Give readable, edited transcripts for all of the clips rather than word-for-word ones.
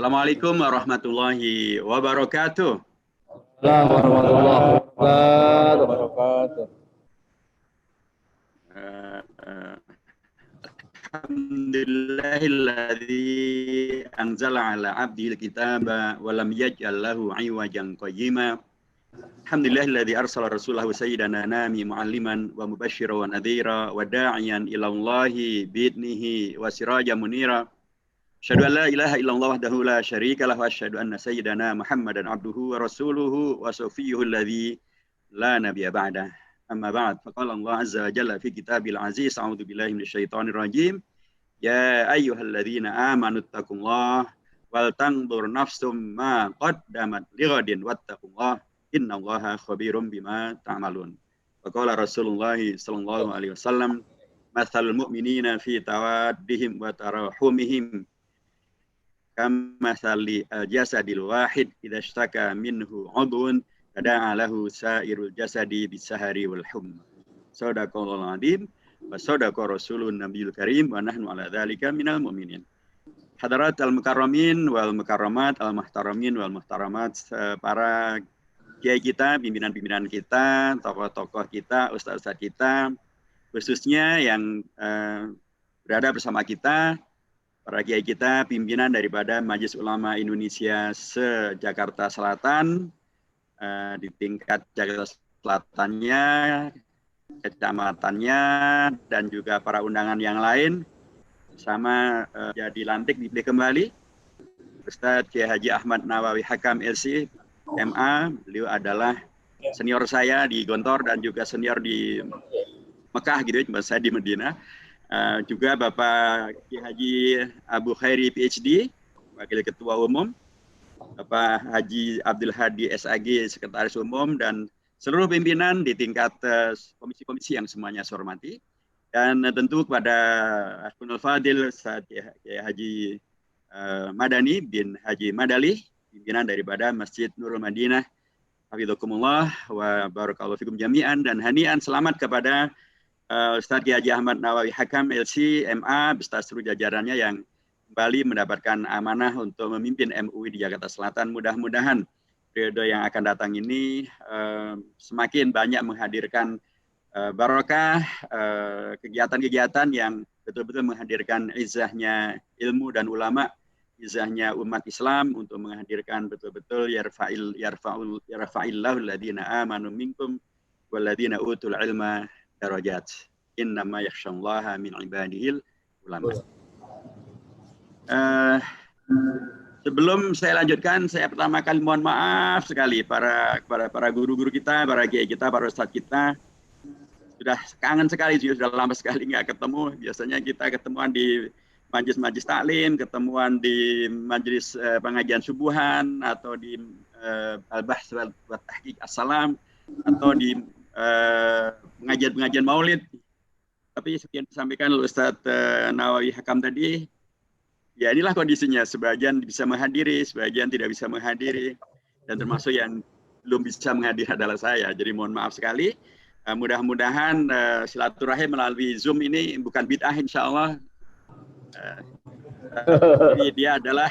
Assalamualaikum warahmatullahi wabarakatuh. Assalamualaikum warahmatullahi wabarakatuh. Alhamdulillahilladzi anzala ala abdihil kitaba wa lam yaj'al lahu 'iwajan qayyima. Alhamdulillahilladzi arsala rasulahu sayyidana nami mu'alliman wa mubasysyiran wa nadhira wa da'iyan ila Allahi bi'idnihi wa sirajan munira. Asyhadu an la ilaha illallah wahdahu la syarika lahu wa asyhadu anna sayyidana Muhammadan abduhu wa rasuluhu wa safiyyuhu alladzi la nabiyya ba'dah. Amma ba'd. Faqala Allah azza wa jalla fi kitabil aziz. A'udzu billahi minasyaitonir rajim. Ya ayyuhalladzina amanu taqullaha wal tanzur nafsum ma qaddamat lighadin wattaqullah innallaha khabirum bima ta'malun. Faqala Rasulullah sallallahu alaihi wasallam, mathalul mu'minina fi tawaddihim wa tarahumihim kamathali al-jasadil wahid idza ishtaka minhu 'udhun tada'a lahu sa'irul jasadi bisahari wal humma. Shadaqallahul 'azim wa shadaqa rasulun nabiyul karim wa nahnu 'ala dzalika minal mu'minin. Hadarat al-mukarramin wal mukarramat, al-muhtaramin wal muhtaramat, para kiai kita, pimpinan-pimpinan kita, tokoh-tokoh kita, ustaz-ustaz kita, khususnya yang berada bersama kita, para kiai kita, pimpinan daripada Majelis Ulama Indonesia se-Jakarta Selatan, di tingkat Jakarta Selatannya, kecamatannya, dan juga para undangan yang lain, sama jadi lantik dipilih kembali, Ustadz Kiai Haji Ahmad Nawawi Hakam LC, MA, beliau adalah senior saya di Gontor dan juga senior di Mekah gitu ya, saya di Medina. Juga Bapak Kiai Haji Abu Khairi PhD, Wakil Ketua Umum, Bapak Haji Abdul Hadi SAG, Sekretaris Umum, dan seluruh pimpinan di tingkat komisi-komisi yang semuanya saya hormati. Dan tentu kepada Asfunul Fadil Ustadz Kiai Haji Madani bin Haji Madali, pimpinan daripada Masjid Nurul Madinah, Hafidzakumullah wa barakallahu fikum jami'an, dan hanian selamat kepada Ustadz Kiai Haji Ahmad Nawawi Hakam LC MA beserta seluruh jajarannya yang kembali mendapatkan amanah untuk memimpin MUI di Jakarta Selatan. Mudah-mudahan periode yang akan datang ini semakin banyak menghadirkan barokah, kegiatan-kegiatan yang betul-betul menghadirkan izahnya ilmu dan ulama, izahnya umat Islam, untuk menghadirkan betul-betul yarfa'illahu alladhina amanu minkum walladhina utul ilma darajat. Innama yakhshallaha min ibadihil ulama. Sebelum saya lanjutkan, saya pertama kali mohon maaf sekali para guru-guru kita, para kiai kita, para ustadz kita. Sudah kangen sekali, sudah lama sekali nggak ketemu. Biasanya kita ketemuan di majelis taklim, ketemuan di majelis pengajian subuhan, atau di al-bahts wa tahqiq as-salam, atau di pengajian maulid. Tapi seperti yang disampaikan oleh Ustadz Nawawi Hakam tadi, ya inilah kondisinya. Sebagian bisa menghadiri, sebagian tidak bisa menghadiri, dan termasuk yang belum bisa menghadiri adalah saya. Jadi mohon maaf sekali. Mudah-mudahan silaturahim melalui Zoom ini bukan bid'ah, insya Allah. Jadi dia adalah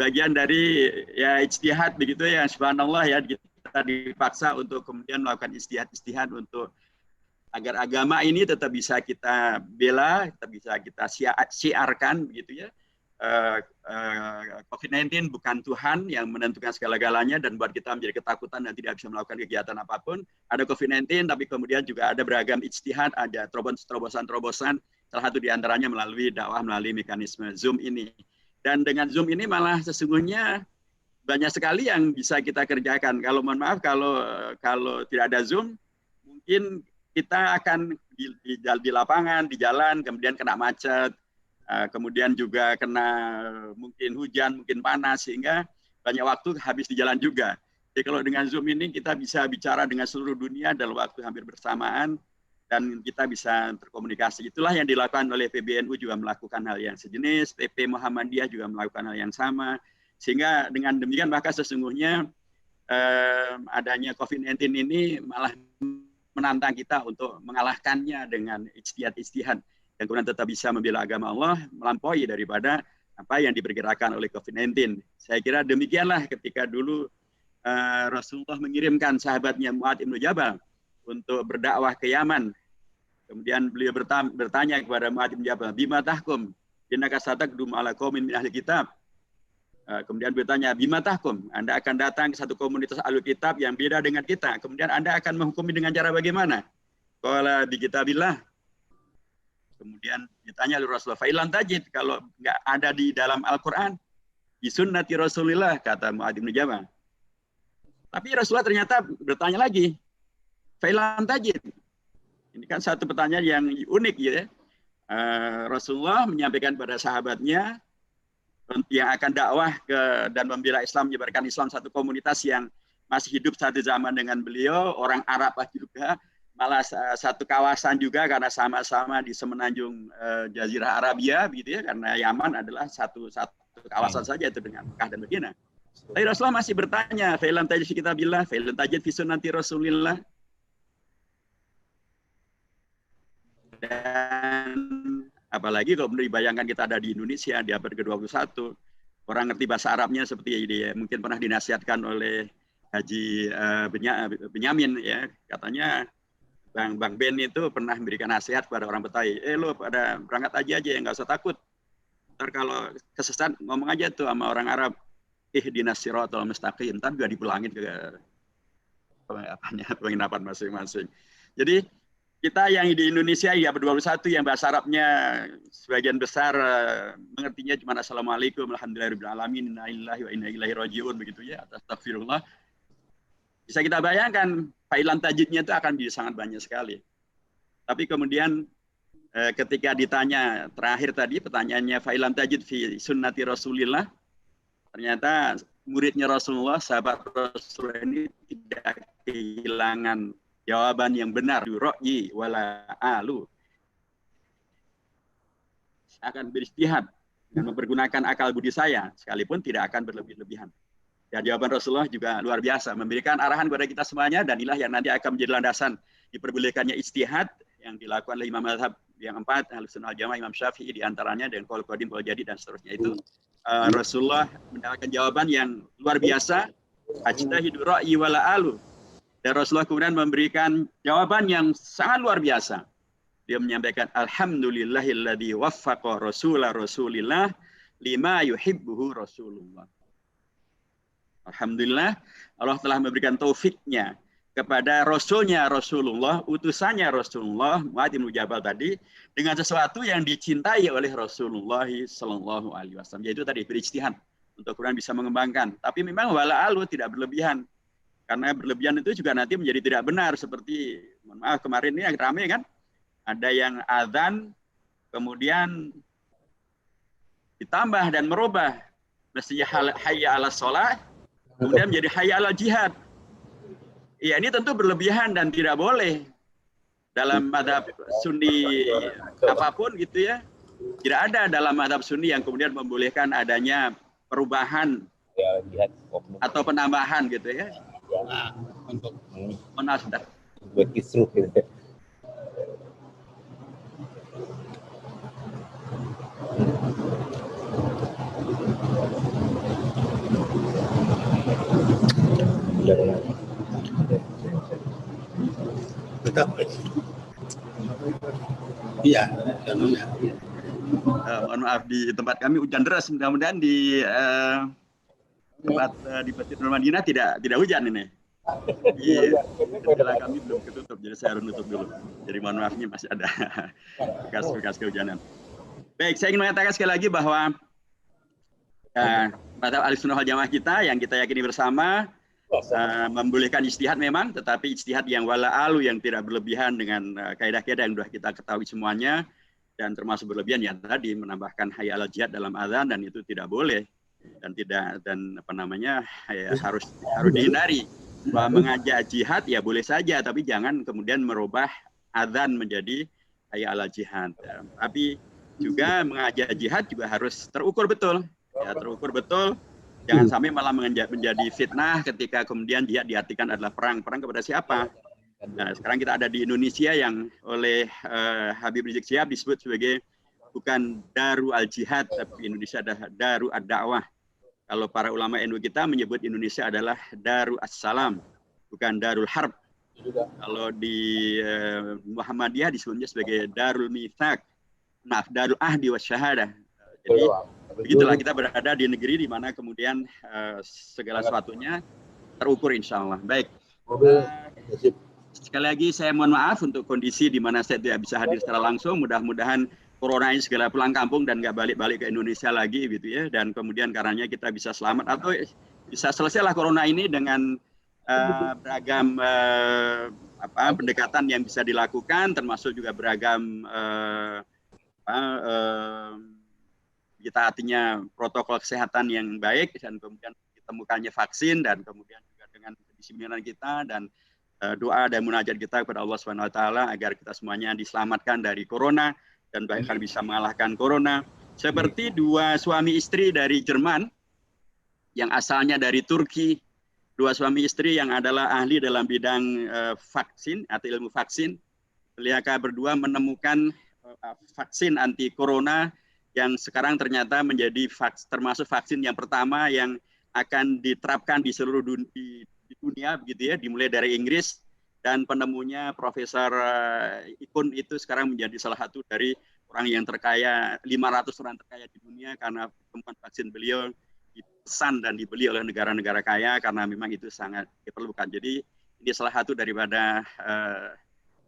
bagian dari ya ijtihad begitu ya, subhanallah ya, kita dipaksa untuk kemudian melakukan ijtihad untuk agar agama ini tetap bisa kita bela, tetap bisa kita syiarkan begitu ya. COVID-19 bukan Tuhan yang menentukan segala-galanya dan buat kita menjadi ketakutan dan tidak bisa melakukan kegiatan apapun. Ada COVID-19, tapi kemudian juga ada beragam ijtihad, ada terobosan-terobosan, salah satu diantaranya melalui dakwah, melalui mekanisme Zoom ini. Dan dengan Zoom ini malah sesungguhnya banyak sekali yang bisa kita kerjakan. Kalau mohon maaf, kalau tidak ada Zoom, mungkin kita akan di lapangan, di jalan, kemudian kena macet, kemudian juga kena mungkin hujan, mungkin panas, sehingga banyak waktu habis di jalan juga. Jadi kalau dengan Zoom ini kita bisa bicara dengan seluruh dunia dalam waktu hampir bersamaan, dan kita bisa terkomunikasi. Itulah yang dilakukan oleh PBNU, juga melakukan hal yang sejenis, PP Muhammadiyah juga melakukan hal yang sama, sehingga dengan demikian maka sesungguhnya adanya COVID-19 ini malah menantang kita untuk mengalahkannya dengan ijtihad yang kemudian tetap bisa membela agama Allah, melampaui daripada apa yang diperkirakan oleh COVID-19. Saya kira demikianlah ketika dulu Rasulullah mengirimkan sahabatnya Mu'adz bin Jabal untuk berdakwah ke Yaman. Kemudian beliau bertanya kepada Mu'adz bin Jabal, "Bima tahkum? Innaka satakdum ala qaumin min ahli kitab." Kemudian bertanya, "Bima tahkum? Anda akan datang ke satu komunitas ahli kitab yang beda dengan kita. Kemudian Anda akan menghukumi dengan cara bagaimana?" Qala bi kitabillah. Kemudian ditanya oleh Rasulullah, "Fa'ilan tajid?" Kalau nggak ada di dalam Al-Quran, di sunnati Rasulillah, kata Mu'adz bin Jabal. Tapi Rasulullah ternyata bertanya lagi, "Fa'ilan tajid?" Ini kan satu pertanyaan yang unik ya. Rasulullah menyampaikan pada sahabatnya yang akan dakwah dan membela Islam, menyebarkan Islam, satu komunitas yang masih hidup satu zaman dengan beliau, orang Arab juga, malah satu kawasan juga karena sama-sama di semenanjung Jazirah Arabia, gitu ya, karena Yaman adalah satu kawasan saja itu dengan Mekah dan Madinah. Tapi Rasulullah masih bertanya, "Fa'ilan tajid fi kitabillah, fa'ilan tajid fi sunnati Rasulillah." Dan apalagi kalau dibayangkan kita ada di Indonesia di abad ke-21, orang ngerti bahasa Arabnya seperti ini ya, mungkin pernah dinasihatkan oleh Haji Benyamin ya, katanya Bang Ben itu pernah memberikan nasihat kepada orang Betawi, lo pada berangkat aja ya, nggak usah takut. Ntar kalau kesesat ngomong aja tuh sama orang Arab, ihdinas siratal mustaqim, ntar juga dipulangin ke penginapan masing-masing. Jadi kita yang di Indonesia ya ber-21 yang bahasa Arabnya sebagian besar mengertinya cuma assalamualaikum alhamdulillahirabbil alamin inna lillahi wa inna ilaihi rajiun begitu ya, astagfirullah. Bisa kita bayangkan fa'ilan tajidnya itu akan bisa sangat banyak sekali. Tapi kemudian ketika ditanya terakhir tadi pertanyaannya fa'ilan tajid fi sunnati Rasulillah, ternyata muridnya Rasulullah, sahabat Rasulullah ini tidak kehilangan jawaban yang benar, yuro'yi wala alu. Saya akan beristihad dan mempergunakan akal budi saya, sekalipun tidak akan berlebih-lebihan. Dan jawaban Rasulullah juga luar biasa, memberikan arahan kepada kita semuanya, dan inilah yang nanti akan menjadi landasan diperbolehkannya ijtihad yang dilakukan oleh imam mazhab yang 4, Ahlussunnah wal Jamaah, Imam Syafi'i diantaranya, dan qaul qadim, qaul jadid, dan seterusnya itu. Rasulullah mendapatkan jawaban yang luar biasa, ajtahidu ra'yi wala alu. Dan Rasulullah kemudian memberikan jawaban yang sangat luar biasa. Dia menyampaikan, alhamdulillahilladzi waffaqa rasulillah lima yuhibbuhu Rasulullah. Alhamdulillah, Allah telah memberikan taufiknya kepada Rasulnya Rasulullah, utusannya Rasulullah, Mu'adz bin Jabal tadi, dengan sesuatu yang dicintai oleh Rasulullah Sallallahu Alaihi Wasallam. Yaitu tadi berijtihad untuk Quran bisa mengembangkan. Tapi memang wala alu tidak berlebihan. Karena berlebihan itu juga nanti menjadi tidak benar. Seperti, mohon maaf, kemarin ini yang ramai kan, ada yang azan, kemudian ditambah dan merubah. Mestinya hayya ala sholah, kemudian menjadi hayya ala jihad. Ya ini tentu berlebihan dan tidak boleh. Dalam mazhab Sunni apapun gitu ya, tidak ada dalam mazhab Sunni yang kemudian membolehkan adanya perubahan atau penambahan gitu ya. Untuk Maaf, sudah. buat kisruh gitu. Iya, mohon maaf, di tempat kami hujan deras. Mudah-mudahan di tempat di Masjid Nur Madinah tidak hujan ini. Iya, jendela kami belum ketutup, jadi saya harus nutup dulu. Jadi mohon maaf, ini masih ada bekas kehujanan. Baik, saya ingin mengatakan sekali lagi bahwa mazhab Ahlussunnah wal Jamaah kita yang kita yakini bersama membolehkan ijtihad memang, tetapi ijtihad yang wala alu, yang tidak berlebihan dengan kaidah-kaidah yang sudah kita ketahui semuanya, dan termasuk berlebihan yang tadi menambahkan hayya ala jihad dalam azan, dan itu tidak boleh dan harus dihindari. Bahwa mengajak jihad ya boleh saja, tapi jangan kemudian merubah azan menjadi hayya ala jihad. Tapi juga mengajak jihad juga harus terukur betul, ya, terukur betul. Jangan sampai malah menjadi fitnah ketika kemudian jihad diartikan adalah perang kepada siapa. Nah, sekarang kita ada di Indonesia yang oleh Habib Rizik Syihab disebut sebagai bukan Daru al-Jihad, tapi Indonesia adalah Daru ad-Da'wah. Kalau para ulama NU kita menyebut Indonesia adalah Daru as-Salam, bukan Darul Harb. Kalau di Muhammadiyah disebutnya sebagai Darul Mitsaq, Darul Ahdi wa Syahadah. Jadi begitulah kita berada di negeri di mana kemudian segala sesuatunya terukur insya Allah. Baik. Sekali lagi saya mohon maaf untuk kondisi di mana saya tidak bisa hadir secara langsung. Mudah-mudahan corona ini segera pulang kampung dan nggak balik-balik ke Indonesia lagi gitu ya. Dan kemudian karenanya kita bisa selamat atau bisa selesailah corona ini dengan beragam pendekatan yang bisa dilakukan, termasuk juga beragam kita artinya protokol kesehatan yang baik dan kemudian ditemukannya vaksin dan kemudian juga dengan kedisiplinan kita dan doa dan munajat kita kepada Allah Subhanahu wa taala agar kita semuanya diselamatkan dari corona dan bahkan bisa mengalahkan corona. Seperti dua suami istri dari Jerman yang asalnya dari Turki, dua suami istri yang adalah ahli dalam bidang vaksin atau ilmu vaksin. Mereka berdua menemukan vaksin anti corona yang sekarang ternyata menjadi termasuk vaksin yang pertama yang akan diterapkan di seluruh dunia begitu ya, dimulai dari Inggris dan penemunya Profesor Ikun itu sekarang menjadi salah satu dari orang yang terkaya, 500 orang terkaya di dunia karena temuan vaksin beliau dipesan dan dibeli oleh negara-negara kaya karena memang itu sangat diperlukan. Jadi ini salah satu daripada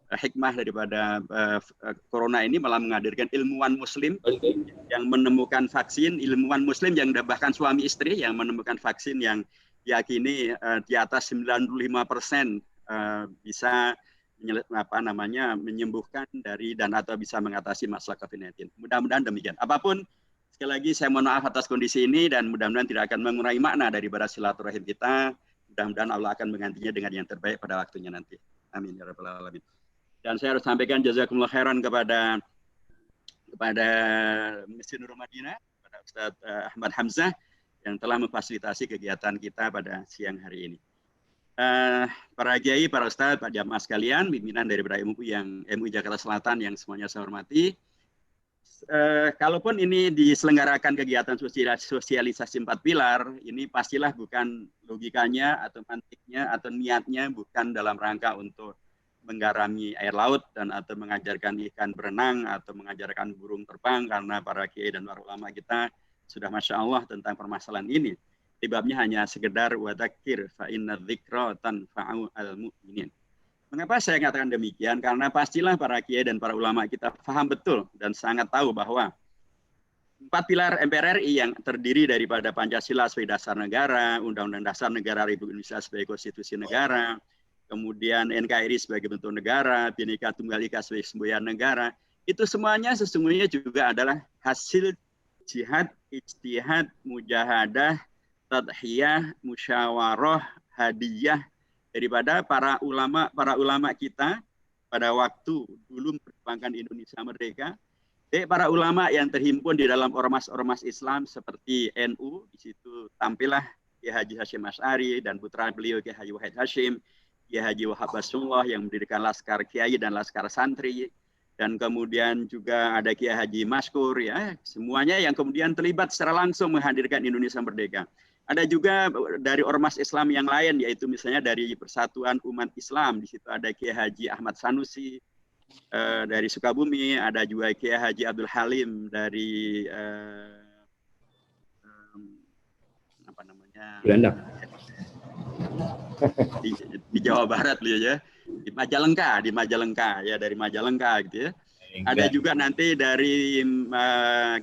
hikmah daripada corona ini malah menghadirkan ilmuwan muslim yang menemukan vaksin, ilmuwan muslim yang bahkan suami istri yang menemukan vaksin yang diyakini di atas 95% bisa menyembuhkan dari dan atau bisa mengatasi masalah COVID-19. Mudah-mudahan demikian. Apapun, sekali lagi saya mohon maaf atas kondisi ini dan mudah-mudahan tidak akan mengurangi makna daripada silaturahim kita. Mudah-mudahan Allah akan menggantinya dengan yang terbaik pada waktunya nanti. Amin ya rabbal alamin. Dan saya harus sampaikan jazakumullah khairan kepada Masjid Nurul Madinah, kepada Ustadz Ahmad Hamzah yang telah memfasilitasi kegiatan kita pada siang hari ini. Para kiai, para ustadz, para jamaah sekalian, pimpinan dari MUI Jakarta Selatan yang semuanya saya hormati. Kalaupun ini diselenggarakan kegiatan sosialisasi 4 pilar, ini pastilah bukan logikanya atau mantiknya atau niatnya bukan dalam rangka untuk menggarami air laut dan atau mengajarkan ikan berenang atau mengajarkan burung terbang karena para kiai dan para ulama kita sudah masya Allah tentang permasalahan ini. Sebabnya hanya sekedar wadakir fa inna dzikra tanfa'u al-mu'minin. Mengapa saya katakan demikian? Karena pastilah para kiai dan para ulama kita paham betul dan sangat tahu bahwa 4 pilar MPRRI yang terdiri daripada Pancasila sebagai dasar negara, Undang-Undang Dasar Negara Republik Indonesia sebagai konstitusi negara, kemudian NKRI sebagai bentuk negara, Bhinneka Tunggal Ika sebagai semboyan negara, itu semuanya sesungguhnya juga adalah hasil jihad, ijtihad, mujahadah, tadhiyah, musyawarah, hadiyah daripada para ulama kita pada waktu dulu memperjuangkan Indonesia merdeka. Para ulama yang terhimpun di dalam ormas-ormas Islam seperti NU, di situ tampillah Kiai Haji Hashim Asy'ari dan putra beliau Kiai Haji Wahid Hashim, Kiai Haji Wahab Basulullah yang mendirikan Laskar Kiai dan Laskar Santri, dan kemudian juga ada Kiai Haji Maskur, ya, semuanya yang kemudian terlibat secara langsung menghadirkan Indonesia merdeka. Ada juga dari ormas Islam yang lain, yaitu misalnya dari Persatuan Umat Islam, di situ ada Kiai Haji Ahmad Sanusi dari Sukabumi, ada juga Kiai Haji Abdul Halim dari apa namanya? Belanda. Di Jawa Barat ya, di Majalengka ya, dari Majalengka gitu ya. Ada juga nanti dari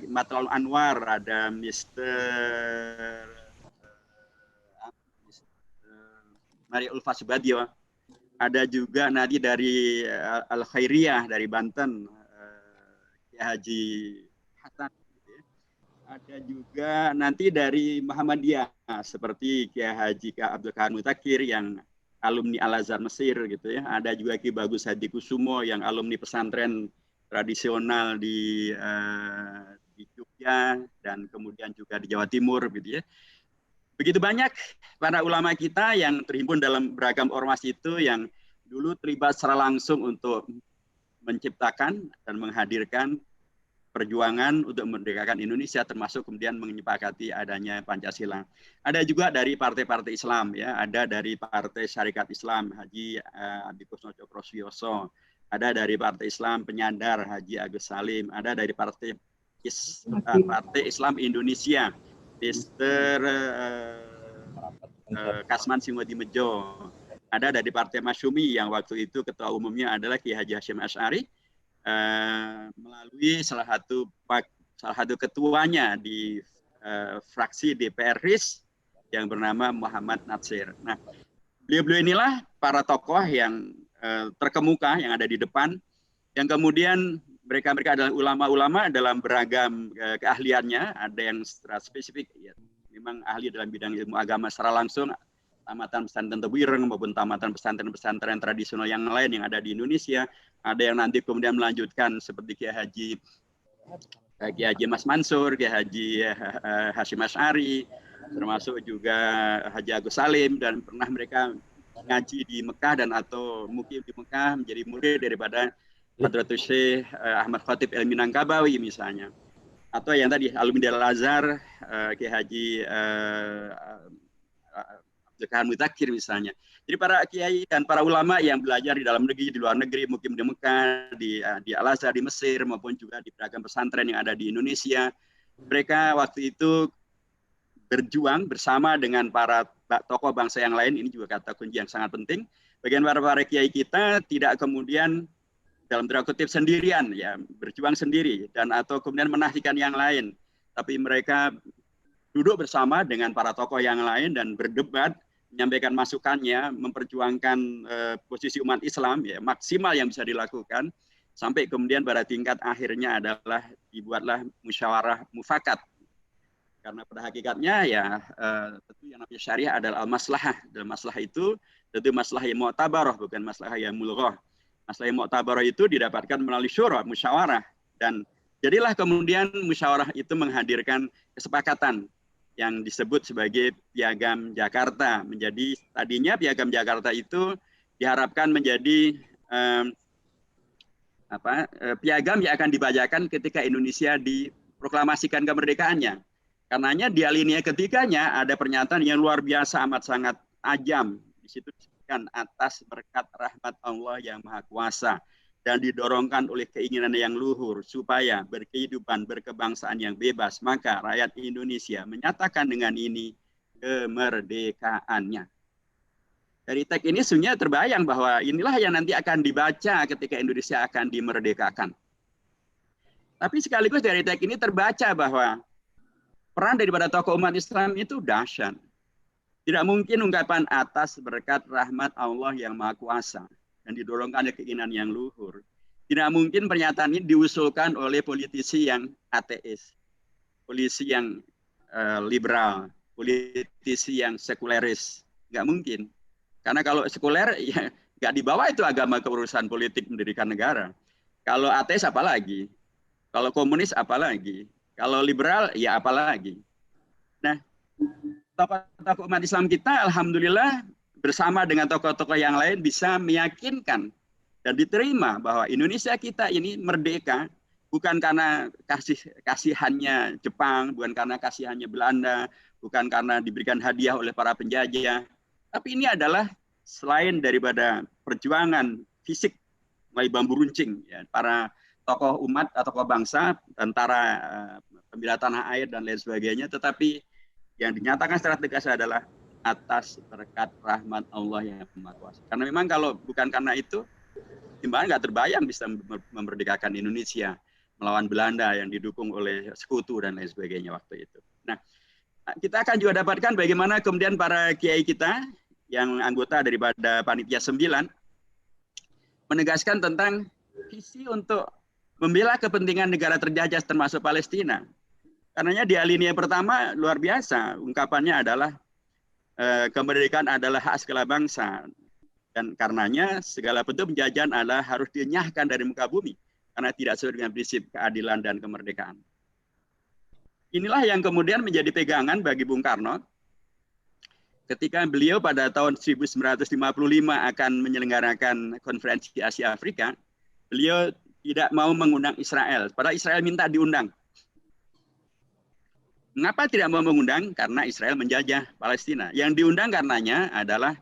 Matlul Anwar, ada Mr. Maria Ulfa Subadio. Ada juga nanti dari Al Khairiyah dari Banten, Kiai Haji Hasan. Ada juga nanti dari Muhammadiyah seperti Kiai Haji Abdul Kahar Mutakir yang alumni Al Azhar Mesir gitu ya. Ada juga Ki Bagus Hadi Kusumo yang alumni pesantren tradisional di Jogja dan kemudian juga di Jawa Timur gitu ya. Begitu banyak para ulama kita yang terhimpun dalam beragam ormas itu yang dulu terlibat secara langsung untuk menciptakan dan menghadirkan perjuangan untuk memerdekakan Indonesia, termasuk kemudian menyepakati adanya Pancasila. Ada juga dari partai-partai Islam, ya, ada dari Partai Syarikat Islam Haji Abi Kusno Cokrosuyoso, ada dari Partai Islam Penyandar Haji Agus Salim, ada dari Partai Islam Indonesia Mr. Kasman Singodimejo, ada dari Partai Masyumi yang waktu itu ketua umumnya adalah Kiai Haji Hashim Asy'ari, melalui salah satu ketuanya di fraksi DPR RIS yang bernama Muhammad Natsir. Nah, beliau-beliau inilah para tokoh yang terkemuka yang ada di depan, yang kemudian mereka adalah ulama-ulama dalam beragam keahliannya. Ada yang secara spesifik, ya, memang ahli dalam bidang ilmu agama secara langsung, tamatan pesantren Tebuireng maupun tamatan pesantren-pesantren tradisional yang lain yang ada di Indonesia. Ada yang nanti kemudian melanjutkan seperti Kiai Haji Mas Mansur, Kiai Haji Hashim Asy'ari, termasuk juga Haji Agus Salim, dan pernah mereka ngaji di Mekah dan atau mukim di Mekah menjadi murid daripada Hadratus Syekh Ahmad Khatib El Minangkabawi misalnya. Atau yang tadi alumni Al-Azhar, Kiai Haji Abdul Mutakhir misalnya. Jadi para kiai dan para ulama yang belajar di dalam negeri, di luar negeri, mungkin di Mekah, di Al-Azhar, di Mesir, maupun juga di beragam pesantren yang ada di Indonesia, mereka waktu itu berjuang bersama dengan para tokoh bangsa yang lain. Ini juga kata kunci yang sangat penting. Bagian para kiai kita tidak kemudian dalam tanda kutip sendirian, ya, berjuang sendiri dan atau kemudian menafikan yang lain, tapi mereka duduk bersama dengan para tokoh yang lain dan berdebat, menyampaikan masukannya, memperjuangkan posisi umat Islam, ya, maksimal yang bisa dilakukan, sampai kemudian pada tingkat akhirnya adalah dibuatlah musyawarah mufakat. Karena pada hakikatnya ya tentu yang namanya syariah adalah al-maslahah. Dalam maslahah itu tentu maslahah yang mu'tabarah, bukan maslahah yang mulghah. Maslahah yang mu'tabarah itu didapatkan melalui syura, musyawarah, dan jadilah kemudian musyawarah itu menghadirkan kesepakatan yang disebut sebagai Piagam Jakarta. Menjadi tadinya Piagam Jakarta itu diharapkan menjadi piagam yang akan dibacakan ketika Indonesia diproklamasikan kemerdekaannya. Karenanya di alinea ketiganya ada pernyataan yang luar biasa amat sangat ajam. Di situ disebutkan atas berkat rahmat Allah yang Maha Kuasa dan didorongkan oleh keinginan yang luhur supaya berkehidupan berkebangsaan yang bebas, maka rakyat Indonesia menyatakan dengan ini kemerdekaannya. Dari teks ini sebenarnya terbayang bahwa inilah yang nanti akan dibaca ketika Indonesia akan dimerdekakan. Tapi sekaligus dari teks ini terbaca bahwa peran daripada tokoh umat Islam itu dahsyat. Tidak mungkin ungkapan atas berkat rahmat Allah yang Maha Kuasa dan didorongkan oleh keinginan yang luhur. Tidak mungkin pernyataan ini diusulkan oleh politisi yang ateis, politisi yang liberal, politisi yang sekuleris. Nggak mungkin. Karena kalau sekuler, ya nggak dibawa itu agama ke urusan politik mendirikan negara. Kalau ateis apalagi? Kalau komunis apalagi? Kalau liberal, ya apalagi? Nah, tokoh-tokoh umat Islam kita, alhamdulillah, bersama dengan tokoh-tokoh yang lain bisa meyakinkan dan diterima bahwa Indonesia kita ini merdeka bukan karena kasihannya Jepang, bukan karena kasihannya Belanda, bukan karena diberikan hadiah oleh para penjajah, tapi ini adalah selain daripada perjuangan fisik mulai bambu runcing, ya, para tokoh umat atau tokoh bangsa, tentara pembela tanah air dan lain sebagainya, tetapi yang dinyatakan secara tegas adalah atas berkat rahmat Allah yang Maha Kuasa. Karena memang kalau bukan karena itu, timbangan nggak terbayang bisa memerdekakan Indonesia melawan Belanda yang didukung oleh sekutu dan lain sebagainya waktu itu. Nah, kita akan juga dapatkan bagaimana kemudian para kiai kita yang anggota daripada Panitia 9 menegaskan tentang visi untuk membela kepentingan negara terjajah termasuk Palestina. Karenanya di alinea pertama luar biasa, ungkapannya adalah kemerdekaan adalah hak segala bangsa, dan karenanya segala bentuk penjajahan adalah harus dinyahkan dari muka bumi karena tidak sesuai dengan prinsip keadilan dan kemerdekaan. Inilah yang kemudian menjadi pegangan bagi Bung Karno ketika beliau pada tahun 1955 akan menyelenggarakan konferensi Asia Afrika. Beliau tidak mau mengundang Israel. Padahal Israel minta diundang. Mengapa tidak mau mengundang? Karena Israel menjajah Palestina. Yang diundang karenanya adalah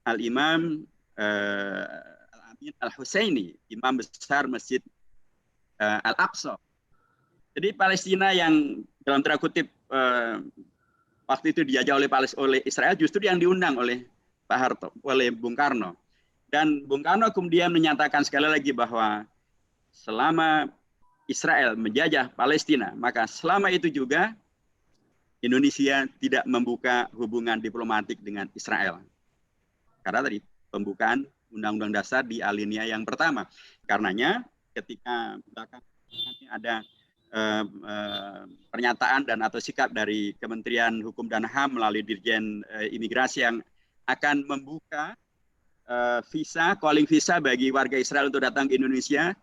Al-Imam Al-Amin Al-Husaini, imam besar Masjid Al-Aqsa. Jadi Palestina yang dalam tanda kutip waktu itu dijajah oleh Israel justru yang diundang oleh Pak Harto, oleh Bung Karno. Dan Bung Karno kemudian menyatakan sekali lagi bahwa selama Israel menjajah Palestina, maka selama itu juga Indonesia tidak membuka hubungan diplomatik dengan Israel. Karena tadi pembukaan Undang-Undang Dasar di alinea yang pertama. Karenanya ketika nanti ada pernyataan dan atau sikap dari Kementerian Hukum dan HAM melalui Dirjen Imigrasi yang akan membuka visa, calling visa bagi warga Israel untuk datang ke Indonesia,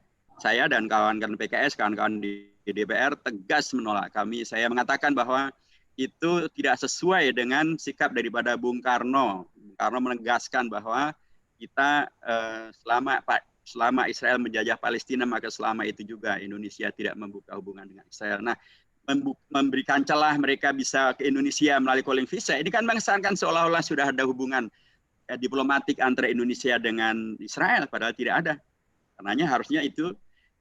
saya dan kawan-kawan PKS, kawan-kawan di DPR tegas menolak. Saya mengatakan bahwa itu tidak sesuai dengan sikap daripada Bung Karno. Bung Karno menegaskan bahwa kita selama Israel menjajah Palestina, maka selama itu juga Indonesia tidak membuka hubungan dengan Israel. Nah, memberikan celah mereka bisa ke Indonesia melalui calling visa, ini kan mengesankan seolah-olah sudah ada hubungan diplomatik antara Indonesia dengan Israel, padahal tidak ada. Karenanya harusnya itu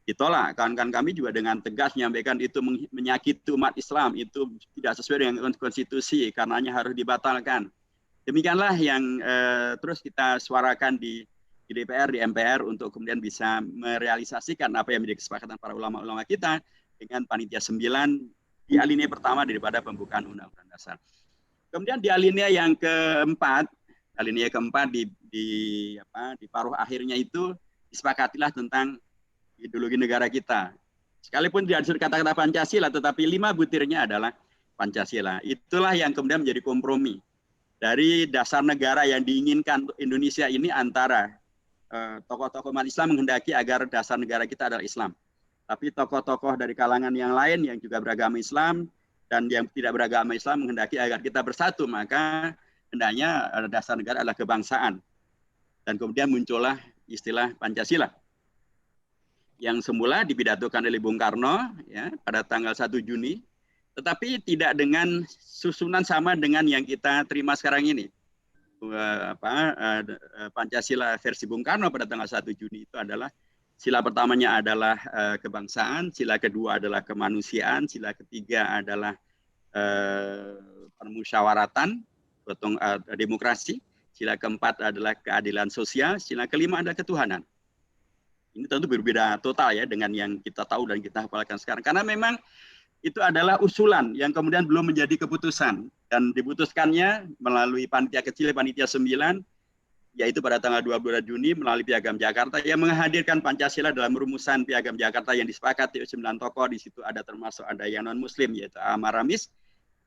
ditolak. Kawan-kawan kami juga dengan tegas menyampaikan itu menyakiti umat Islam, itu tidak sesuai dengan konstitusi, karenanya harus dibatalkan. Demikianlah yang terus kita suarakan di DPR, di MPR untuk kemudian bisa merealisasikan apa yang menjadi kesepakatan para ulama-ulama kita dengan Panitia 9 di alinea pertama daripada pembukaan Undang-Undang Dasar. Kemudian di alinea yang keempat di paruh akhirnya itu disepakatilah tentang ideologi negara kita. Sekalipun tidak disebut kata-kata Pancasila, tetapi 5 butirnya adalah Pancasila. Itulah yang kemudian menjadi kompromi dari dasar negara yang diinginkan untuk Indonesia ini antara tokoh-tokoh umat Islam menghendaki agar dasar negara kita adalah Islam. Tapi tokoh-tokoh dari kalangan yang lain yang juga beragama Islam dan yang tidak beragama Islam menghendaki agar kita bersatu, maka hendaknya dasar negara adalah kebangsaan. Dan kemudian muncullah istilah Pancasila yang semula dipidatokan oleh Bung Karno ya, pada tanggal 1 Juni, tetapi tidak dengan susunan sama dengan yang kita terima sekarang ini. Pancasila versi Bung Karno pada tanggal 1 Juni itu adalah sila pertamanya adalah kebangsaan, sila kedua adalah kemanusiaan, sila ketiga adalah permusyawaratan, demokrasi, sila keempat adalah keadilan sosial, sila kelima adalah ketuhanan. Ini tentu berbeda total ya dengan yang kita tahu dan kita hafalkan sekarang. Karena memang itu adalah usulan yang kemudian belum menjadi keputusan. Dan diputuskannya melalui panitia kecil, panitia 9, yaitu pada tanggal 22 Juni melalui Piagam Jakarta yang menghadirkan Pancasila dalam rumusan Piagam Jakarta yang disepakati 9 tokoh. Di situ ada termasuk ada yang non-muslim yaitu Ahmad Ramis,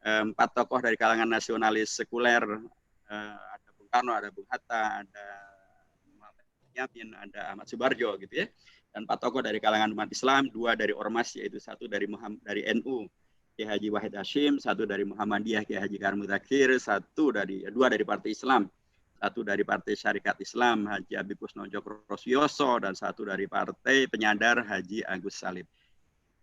4 tokoh dari kalangan nasionalis sekuler, ada Bung Karno, ada Bung Hatta, ada Yamin, ada Ahmad Subarjo gitu ya, dan 4 tokoh dari kalangan umat Islam, 2 dari Ormas yaitu 1 dari NU Kiai Haji Wahid Hashim, 1 dari Muhammadiyah Kiai Haji Karim Mudzakkir, 2 dari Partai Islam, 1 dari Partai Syarikat Islam Haji Habib Kusnojo Rosyoso, dan 1 dari Partai Penyadar Haji Agus Salim.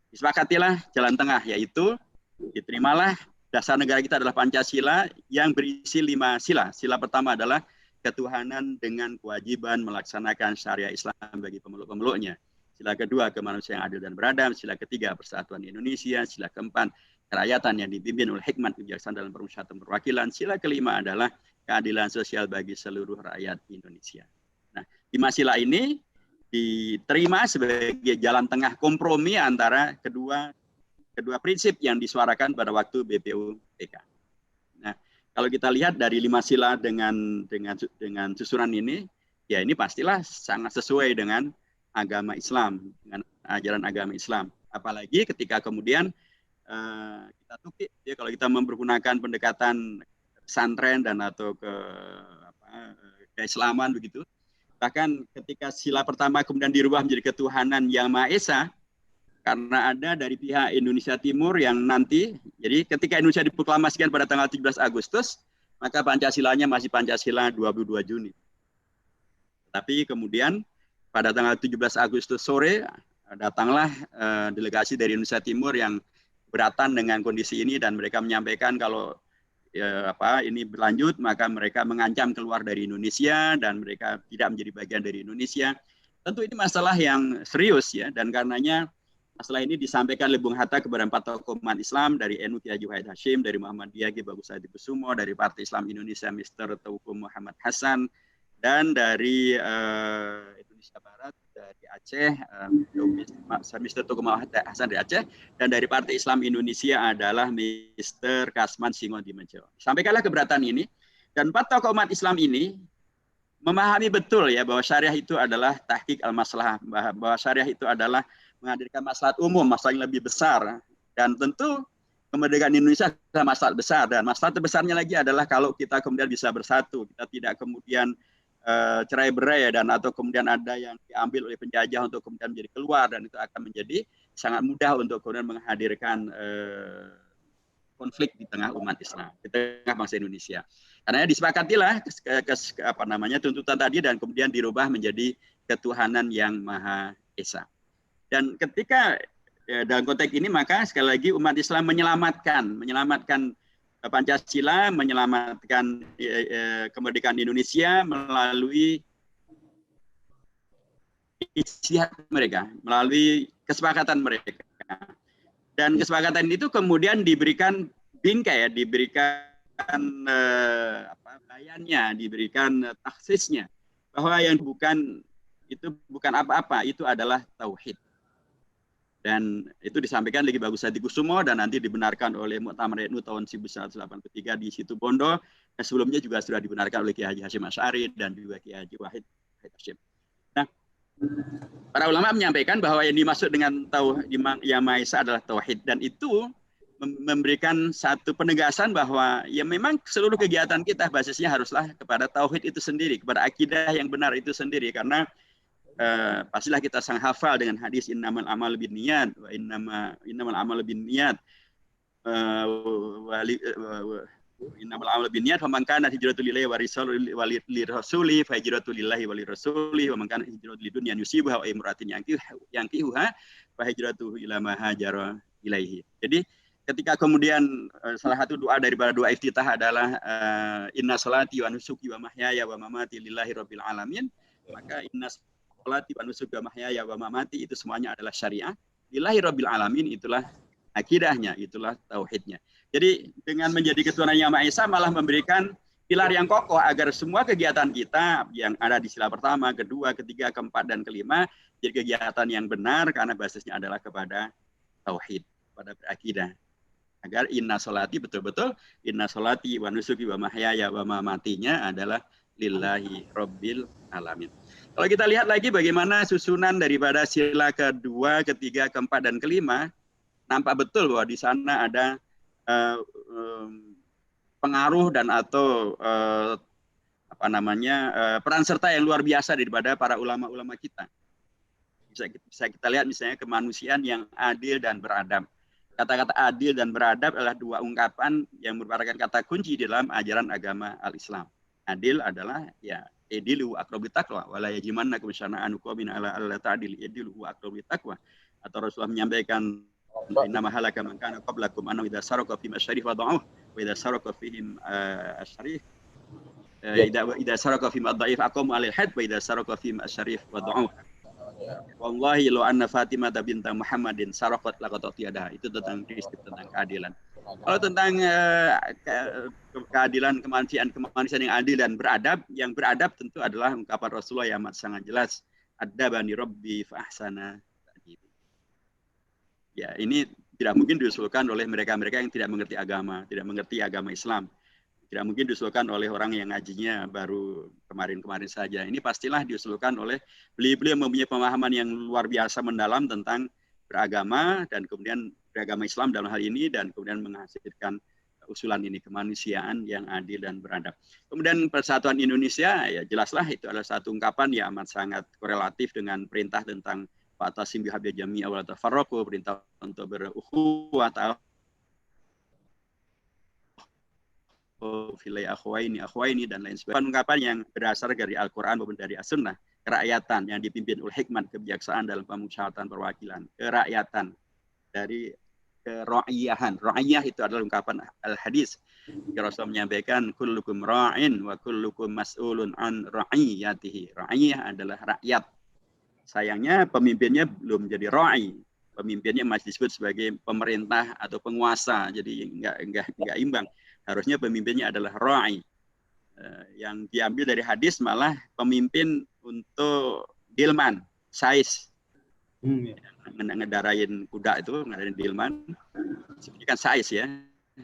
Disepakatilah jalan tengah, yaitu diterimalah dasar negara kita adalah Pancasila yang berisi 5 sila. Sila pertama adalah ketuhanan dengan kewajiban melaksanakan syariah Islam bagi pemeluk-pemeluknya. Sila kedua, kemanusiaan yang adil dan beradab. Sila ketiga, persatuan Indonesia. Sila keempat, kerakyatan yang dipimpin oleh hikmat kebijaksanaan dalam permusyawaratan perwakilan. Sila kelima adalah keadilan sosial bagi seluruh rakyat Indonesia. Nah, 5 sila ini diterima sebagai jalan tengah kompromi antara kedua prinsip yang disuarakan pada waktu BPUPK. Nah, kalau kita lihat dari 5 sila dengan susunan ini, ya ini pastilah sangat sesuai dengan agama Islam, dengan ajaran agama Islam. Apalagi ketika kemudian kita tukik, ya kalau kita mempergunakan pendekatan pesantren dan atau keislaman begitu. Bahkan ketika sila pertama kemudian dirubah menjadi ketuhanan yang Maha Esa, karena ada dari pihak Indonesia Timur yang nanti, jadi ketika Indonesia diproklamasikan pada tanggal 17 Agustus, maka Pancasilanya masih Pancasila 22 Juni. Tapi kemudian pada tanggal 17 Agustus sore, datanglah delegasi dari Indonesia Timur yang beratan dengan kondisi ini dan mereka menyampaikan kalau ini berlanjut maka mereka mengancam keluar dari Indonesia dan mereka tidak menjadi bagian dari Indonesia. Tentu ini masalah yang serius ya, dan karenanya masalah ini disampaikan oleh Bung Hatta kepada 4 tokoh umat Islam dari NU Kiai Haji Wahid Hashim, dari Muhammadiyah Ki Bagus Hadi Kusumo, dari Partai Islam Indonesia Mr. Teuku Muhammad Hasan, dan dari Indonesia Barat dari Aceh Mr. Teuku Muhammad Hasan dari Aceh, dan dari Partai Islam Indonesia adalah Mr. Kasman Singo Dimejo. Sampaikanlah keberatan ini, dan 4 tokoh umat Islam ini memahami betul ya bahwa syariah itu adalah tahqiq al-maslahah, bahwa syariah itu adalah menghadirkan maslahat umum, masalah yang lebih besar, dan tentu kemerdekaan Indonesia adalah masalah besar, dan masalah terbesarnya lagi adalah kalau kita kemudian bisa bersatu, kita tidak kemudian cerai-berai dan atau kemudian ada yang diambil oleh penjajah untuk kemudian menjadi keluar, dan itu akan menjadi sangat mudah untuk kemudian menghadirkan konflik di tengah umat Islam, di tengah bangsa Indonesia. Karena disepakatilah tuntutan tadi dan kemudian dirubah menjadi ketuhanan yang Maha Esa. Dan ketika dalam konteks ini maka sekali lagi umat Islam menyelamatkan Pancasila, menyelamatkan kemerdekaan Indonesia melalui ijtihad mereka, melalui kesepakatan mereka. Dan kesepakatan itu kemudian diberikan bingkai ya, diberikan bayannya, diberikan taksisnya, bahwa yang bukan apa-apa, itu adalah tauhid. Dan itu disampaikan lagi Bagus Hadi Kusumo dan nanti dibenarkan oleh Muktamar NU tahun 1983 di situ Bondo. Dan sebelumnya juga sudah dibenarkan oleh Kiai Haji Hashim Asy'ari dan juga Kiai Haji Wahid Hashim. Nah, para ulama menyampaikan bahwa yang dimaksud dengan tauhid yang Maha Esa adalah tauhid, dan itu memberikan satu penegasan bahwa ya memang seluruh kegiatan kita basisnya haruslah kepada tauhid itu sendiri, kepada akidah yang benar itu sendiri, karena pastilah kita sang hafal dengan hadis innamal amal binniyat wa innamal amal binniyat innamal amal binniyat fa man kana hijratul lillahi wa lirrasuli fa hijratul lillahi wa lirrasuli wa man kana hijratul lidunya yusibuha wa imratin yankihuha fa hijratuhu ila ma hajara ilaihi. Jadi ketika kemudian salah satu doa daripada doa iftitah adalah inna salati wa nusuki wa mahyaya wa mamati lillahi rabbil alamin, maka inna salati wa nusuki wa mahyaya wa mamati itu semuanya adalah syariah. Lillahi rabbil alamin itulah akidahnya, itulah tauhidnya. Jadi dengan menjadi ketuhanan yang Maha Esa malah memberikan pilar yang kokoh agar semua kegiatan kita yang ada di sila pertama, kedua, ketiga, keempat, dan kelima jadi kegiatan yang benar karena basisnya adalah kepada tauhid, pada berakidah. Agar inna salati betul-betul inna salati wa nusuki wa mahyaya wa mamatinya adalah lillahi rabbil alamin. Kalau kita lihat lagi bagaimana susunan daripada sila kedua, ketiga, keempat, dan kelima, nampak betul bahwa di sana ada pengaruh dan atau peran serta yang luar biasa daripada para ulama-ulama kita. Bisa kita lihat misalnya kemanusiaan yang adil dan beradab. Kata-kata adil dan beradab adalah dua ungkapan yang merupakan kata kunci dalam ajaran agama al-Islam. Adil adalah ya edilu aqrabut taqwa wala yajmannakum syana'an qaumin ala alla ta'dil edilu aqrabut taqwa. Atau Rasulullah menyampaikan inna mahalaka man kana qablakum annahu idza saraka fi masyarif wa da'uh wa idza saraka fihim asyarif idza saraka fi madhaif aqamu alil had wa idza saraka fi asyarif wa da'uh. Wallahi lo anna Fatimah binta Muhammadin sarafat laqad tiada. Itu tentang prinsip tentang keadilan. Kalau tentang keadilan kemanusiaan yang adil dan beradab, yang beradab tentu adalah ungkapan Rasulullah yang amat sangat jelas, adabani rabbi fa ahsana ta'dibi. Ya, ini tidak mungkin diusulkan oleh mereka-mereka yang tidak mengerti agama, tidak mengerti agama Islam. Tidak mungkin diusulkan oleh orang yang ngajinya baru kemarin-kemarin saja. Ini pastilah diusulkan oleh beliau-beliau yang mempunyai pemahaman yang luar biasa mendalam tentang beragama dan kemudian beragama Islam dalam hal ini, dan kemudian menghasilkan usulan ini, kemanusiaan yang adil dan beradab. Kemudian persatuan Indonesia, ya jelaslah itu adalah satu ungkapan yang amat sangat korelatif dengan perintah tentang wa'tasim bihablil jami'a wa la tafarraqu, perintah untuk berukhuwah filai akhwaini dan lain sebagainya. Ungkapan yang berasal dari Al-Quran maupun dari As-Sunnah. kerakyatan yang dipimpin oleh hikmat kebijaksanaan dalam pemusyawaratan perwakilan, kerakyatan dari kero'iyahan. Ro'iyah itu adalah ungkapan al-hadis. Rasul menyampaikan kullukum ra'in wa kullukum mas'ulun an ra'iyatihi. Ra'iyah adalah rakyat. Sayangnya pemimpinnya belum jadi ra'i. Pemimpinnya masih disebut sebagai pemerintah atau penguasa. Jadi enggak imbang. Harusnya pemimpinnya adalah ra'i. Yang diambil dari hadis malah pemimpin untuk Dilman, Sais. Ngedarain kuda itu, ngedarain Dilman. Sebenarnya kan Sais ya.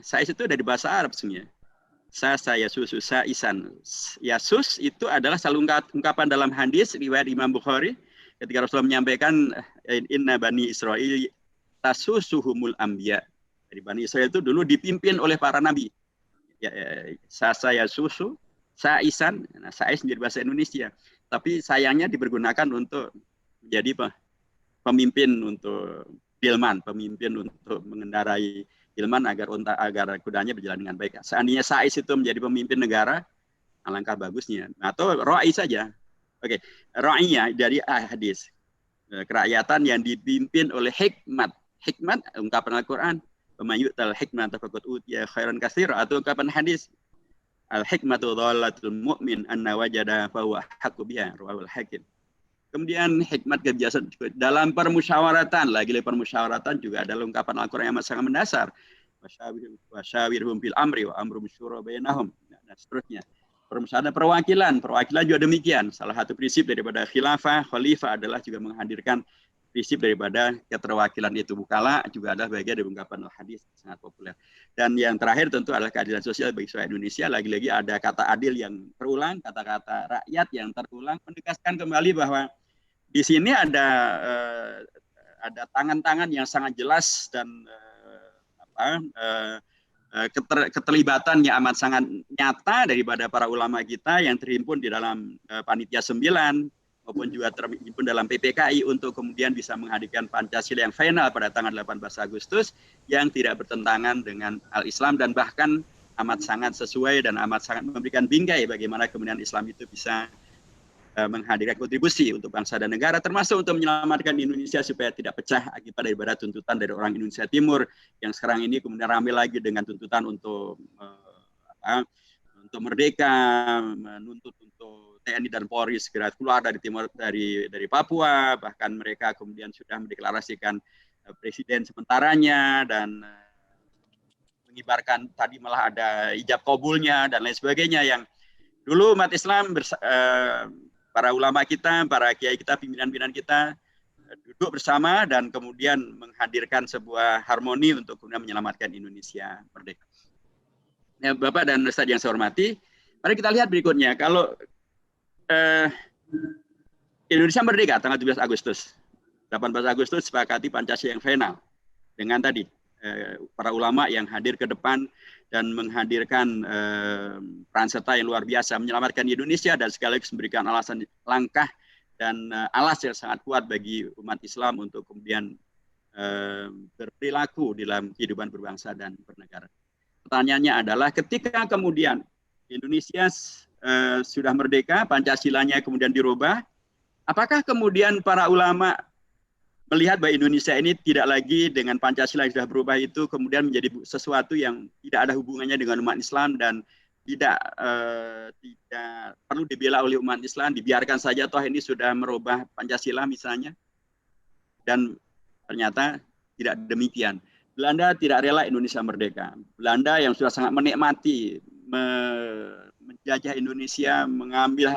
Sais itu dari bahasa Arab sebenarnya. Saya susu saisan. Yasus itu adalah salah ungkapan dalam hadis riwayat Imam Bukhari ketika Rasulullah menyampaikan inna bani Israil tasusuhumul anbiya. Dari Bani Israel itu dulu dipimpin oleh para nabi. Saya susu saisan. Nah, sais menjadi bahasa Indonesia. Tapi sayangnya dipergunakan untuk menjadi pemimpin untuk Dilman, pemimpin untuk mengendarai Dilman agar kudanya berjalan dengan baik. Seandainya Sais itu menjadi pemimpin negara, alangkah bagusnya. Atau Ra'i saja. Oke, Ra'inya dari hadis. Kerakyatan yang dipimpin oleh hikmat. Hikmat, ungkapan Al-Quran. Pemayu'tal hikmat faqad utiya khairan katsira, atau ungkapan hadis. Al-hikmatu dhalatul mu'min anna wajada fa huwa haqqu biha, rawahul Hakim. Kemudian hikmat kebiasaan dalam permusyawaratan, lagi permusyawaratan juga ada ungkapan Al-Quran yang sangat mendasar. Wasyawirhum fil amri wa amrum syura bainahum, dan seterusnya. Permusyawaratan perwakilan juga demikian. Salah satu prinsip daripada khilafah, khalifah adalah juga menghadirkan prinsip daripada keterwakilan itu. Bukala juga adalah bagian dari ungkapan al-hadis sangat populer. Dan yang terakhir tentu adalah keadilan sosial bagi seluruh Indonesia. Lagi-lagi ada kata adil yang terulang, kata-kata rakyat yang terulang, menegaskan kembali bahwa di sini ada tangan-tangan yang sangat jelas dan keterlibatan yang amat sangat nyata daripada para ulama kita yang terhimpun di dalam Panitia 9 maupun juga terhimpun dalam PPKI untuk kemudian bisa menghadirkan Pancasila yang final pada tanggal 18 Agustus yang tidak bertentangan dengan Al-Islam dan bahkan amat sangat sesuai dan amat sangat memberikan bingkai bagaimana kemudian Islam itu bisa menghadirkan kontribusi untuk bangsa dan negara, termasuk untuk menyelamatkan Indonesia supaya tidak pecah akibat daripada tuntutan dari orang Indonesia Timur yang sekarang ini kemudian ramai lagi dengan tuntutan untuk merdeka, menuntut untuk TNI dan Polri segera keluar dari timur dari Papua, bahkan mereka kemudian sudah mendeklarasikan presiden sementaranya dan mengibarkan tadi malah ada ijab kabulnya dan lain sebagainya yang dulu umat Islam para ulama kita, para kiai kita, pimpinan-pimpinan kita duduk bersama dan kemudian menghadirkan sebuah harmoni untuk kemudian menyelamatkan Indonesia merdeka. Ya, Bapak dan Ustaz yang saya hormati, mari kita lihat berikutnya. Kalau Indonesia merdeka tanggal 17 Agustus, 18 Agustus sepakati Pancasila yang final dengan tadi para ulama yang hadir ke depan dan menghadirkan peran serta yang luar biasa menyelamatkan Indonesia dan sekaligus memberikan alasan langkah dan alas yang sangat kuat bagi umat Islam untuk kemudian berperilaku dalam kehidupan berbangsa dan bernegara. Pertanyaannya adalah ketika kemudian Indonesia sudah merdeka, Pancasilanya kemudian dirubah, apakah kemudian para ulama melihat bahwa Indonesia ini tidak lagi dengan Pancasila yang sudah berubah itu kemudian menjadi sesuatu yang tidak ada hubungannya dengan umat Islam dan tidak perlu dibela oleh umat Islam, dibiarkan saja toh ini sudah merubah Pancasila misalnya. Dan ternyata tidak demikian. Belanda tidak rela Indonesia merdeka. Belanda yang sudah sangat menikmati menjajah Indonesia, mengambil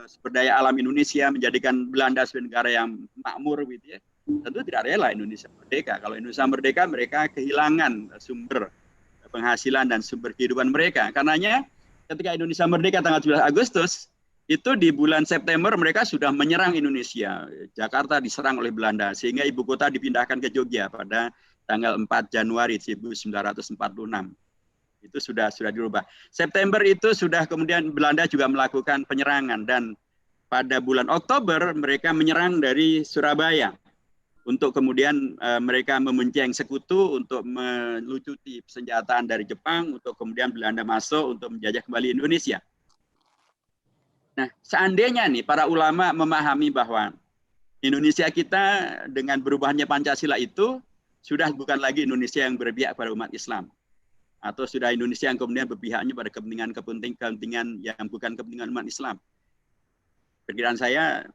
sumber daya alam Indonesia, menjadikan Belanda sebagai negara yang makmur gitu ya. Tentu tidak rela Indonesia merdeka. Kalau Indonesia merdeka, mereka kehilangan sumber penghasilan dan sumber kehidupan mereka. Karenanya ketika Indonesia merdeka tanggal 17 Agustus, itu di bulan September mereka sudah menyerang Indonesia. Jakarta diserang oleh Belanda sehingga ibu kota dipindahkan ke Jogja pada tanggal 4 Januari 1946. Itu sudah dirubah. September itu sudah kemudian Belanda juga melakukan penyerangan dan pada bulan Oktober mereka menyerang dari Surabaya untuk kemudian mereka memenceng sekutu untuk melucuti senjataan dari Jepang untuk kemudian Belanda masuk untuk menjajah kembali Indonesia. Nah, seandainya nih para ulama memahami bahwa Indonesia kita dengan berubahnya Pancasila itu sudah bukan lagi Indonesia yang berpihak pada umat Islam, atau sudah Indonesia yang kemudian berpihaknya pada kepentingan yang bukan kepentingan umat Islam. Perkiraan saya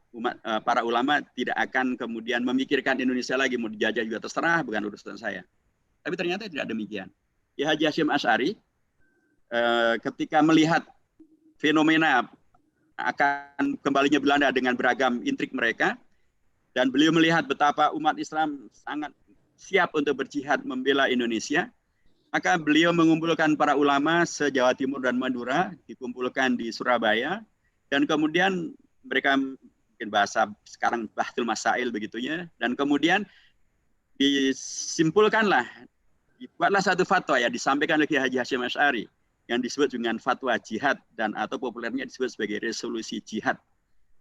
para ulama tidak akan kemudian memikirkan Indonesia lagi, mau dijajah juga terserah, bukan urusan saya. Tapi ternyata tidak demikian. Kiai Haji Hasyim Asy'ari ketika melihat fenomena akan kembalinya Belanda dengan beragam intrik mereka, dan beliau melihat betapa umat Islam sangat siap untuk berjihad membela Indonesia, maka beliau mengumpulkan para ulama se-Jawa Timur dan Madura, dikumpulkan di Surabaya, dan kemudian mereka mungkin bahasa sekarang Bahtul Masail begitunya, dan kemudian disimpulkanlah, dibuatlah satu fatwa ya, disampaikan oleh Kiai Haji Hasyim Asy'ari, yang disebut dengan fatwa jihad dan atau populernya disebut sebagai resolusi jihad.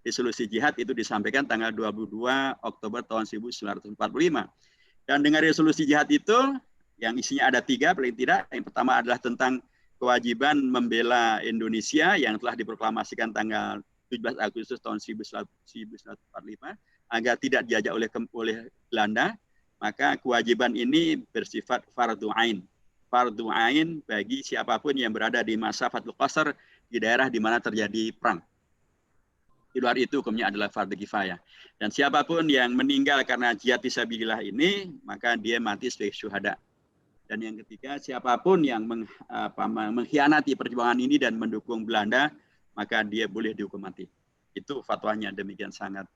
Resolusi jihad itu disampaikan tanggal 22 Oktober tahun 1945. Dan dengan resolusi jihad itu yang isinya ada 3 paling tidak. Yang pertama adalah tentang kewajiban membela Indonesia yang telah diproklamasikan tanggal 17 Agustus tahun 1945 agar tidak dijajah oleh Belanda. Maka kewajiban ini bersifat fardhu ain. Fardhu ain bagi siapapun yang berada di masa Fathul Qasr di daerah di mana terjadi perang. Di luar itu hukumnya adalah fardhu kifayah. Dan siapapun yang meninggal karena jihad fisabilillah ini, maka dia mati sebagai syuhada. Dan yang ketiga, siapapun yang mengkhianati perjuangan ini dan mendukung Belanda, maka dia boleh dihukum mati. Itu fatwanya, demikian sangat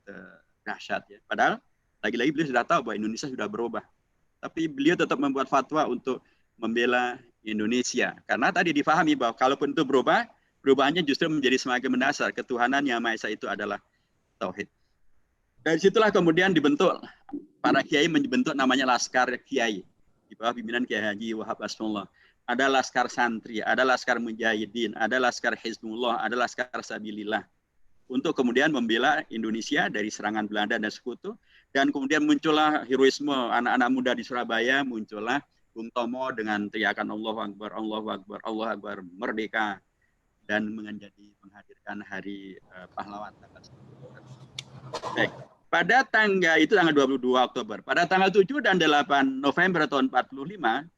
dahsyat ya. Padahal lagi-lagi beliau sudah tahu bahwa Indonesia sudah berubah. Tapi beliau tetap membuat fatwa untuk membela Indonesia. Karena tadi difahami bahwa kalaupun itu berubah, perubahannya justru menjadi semakin mendasar. Ketuhanan yang Maha Esa itu adalah tauhid. Dari situlah kemudian dibentuk, para kiai membentuk namanya Laskar Kiai. Di bawah pimpinan Kiai Haji Wahab Asnullah. Ada Laskar Santri, ada Laskar Mujahidin, ada Laskar Hizbullah, ada Laskar Sabilillah. Untuk kemudian membela Indonesia dari serangan Belanda dan sekutu. Dan kemudian muncullah heroisme anak-anak muda di Surabaya, muncullah Bung Tomo dengan teriakan Allahu Akbar, Allahu Akbar, Allahu Akbar, merdeka, dan menghadirkan hari pahlawan. Baik. Pada tanggal 22 Oktober, pada tanggal 7 dan 8 November tahun 45,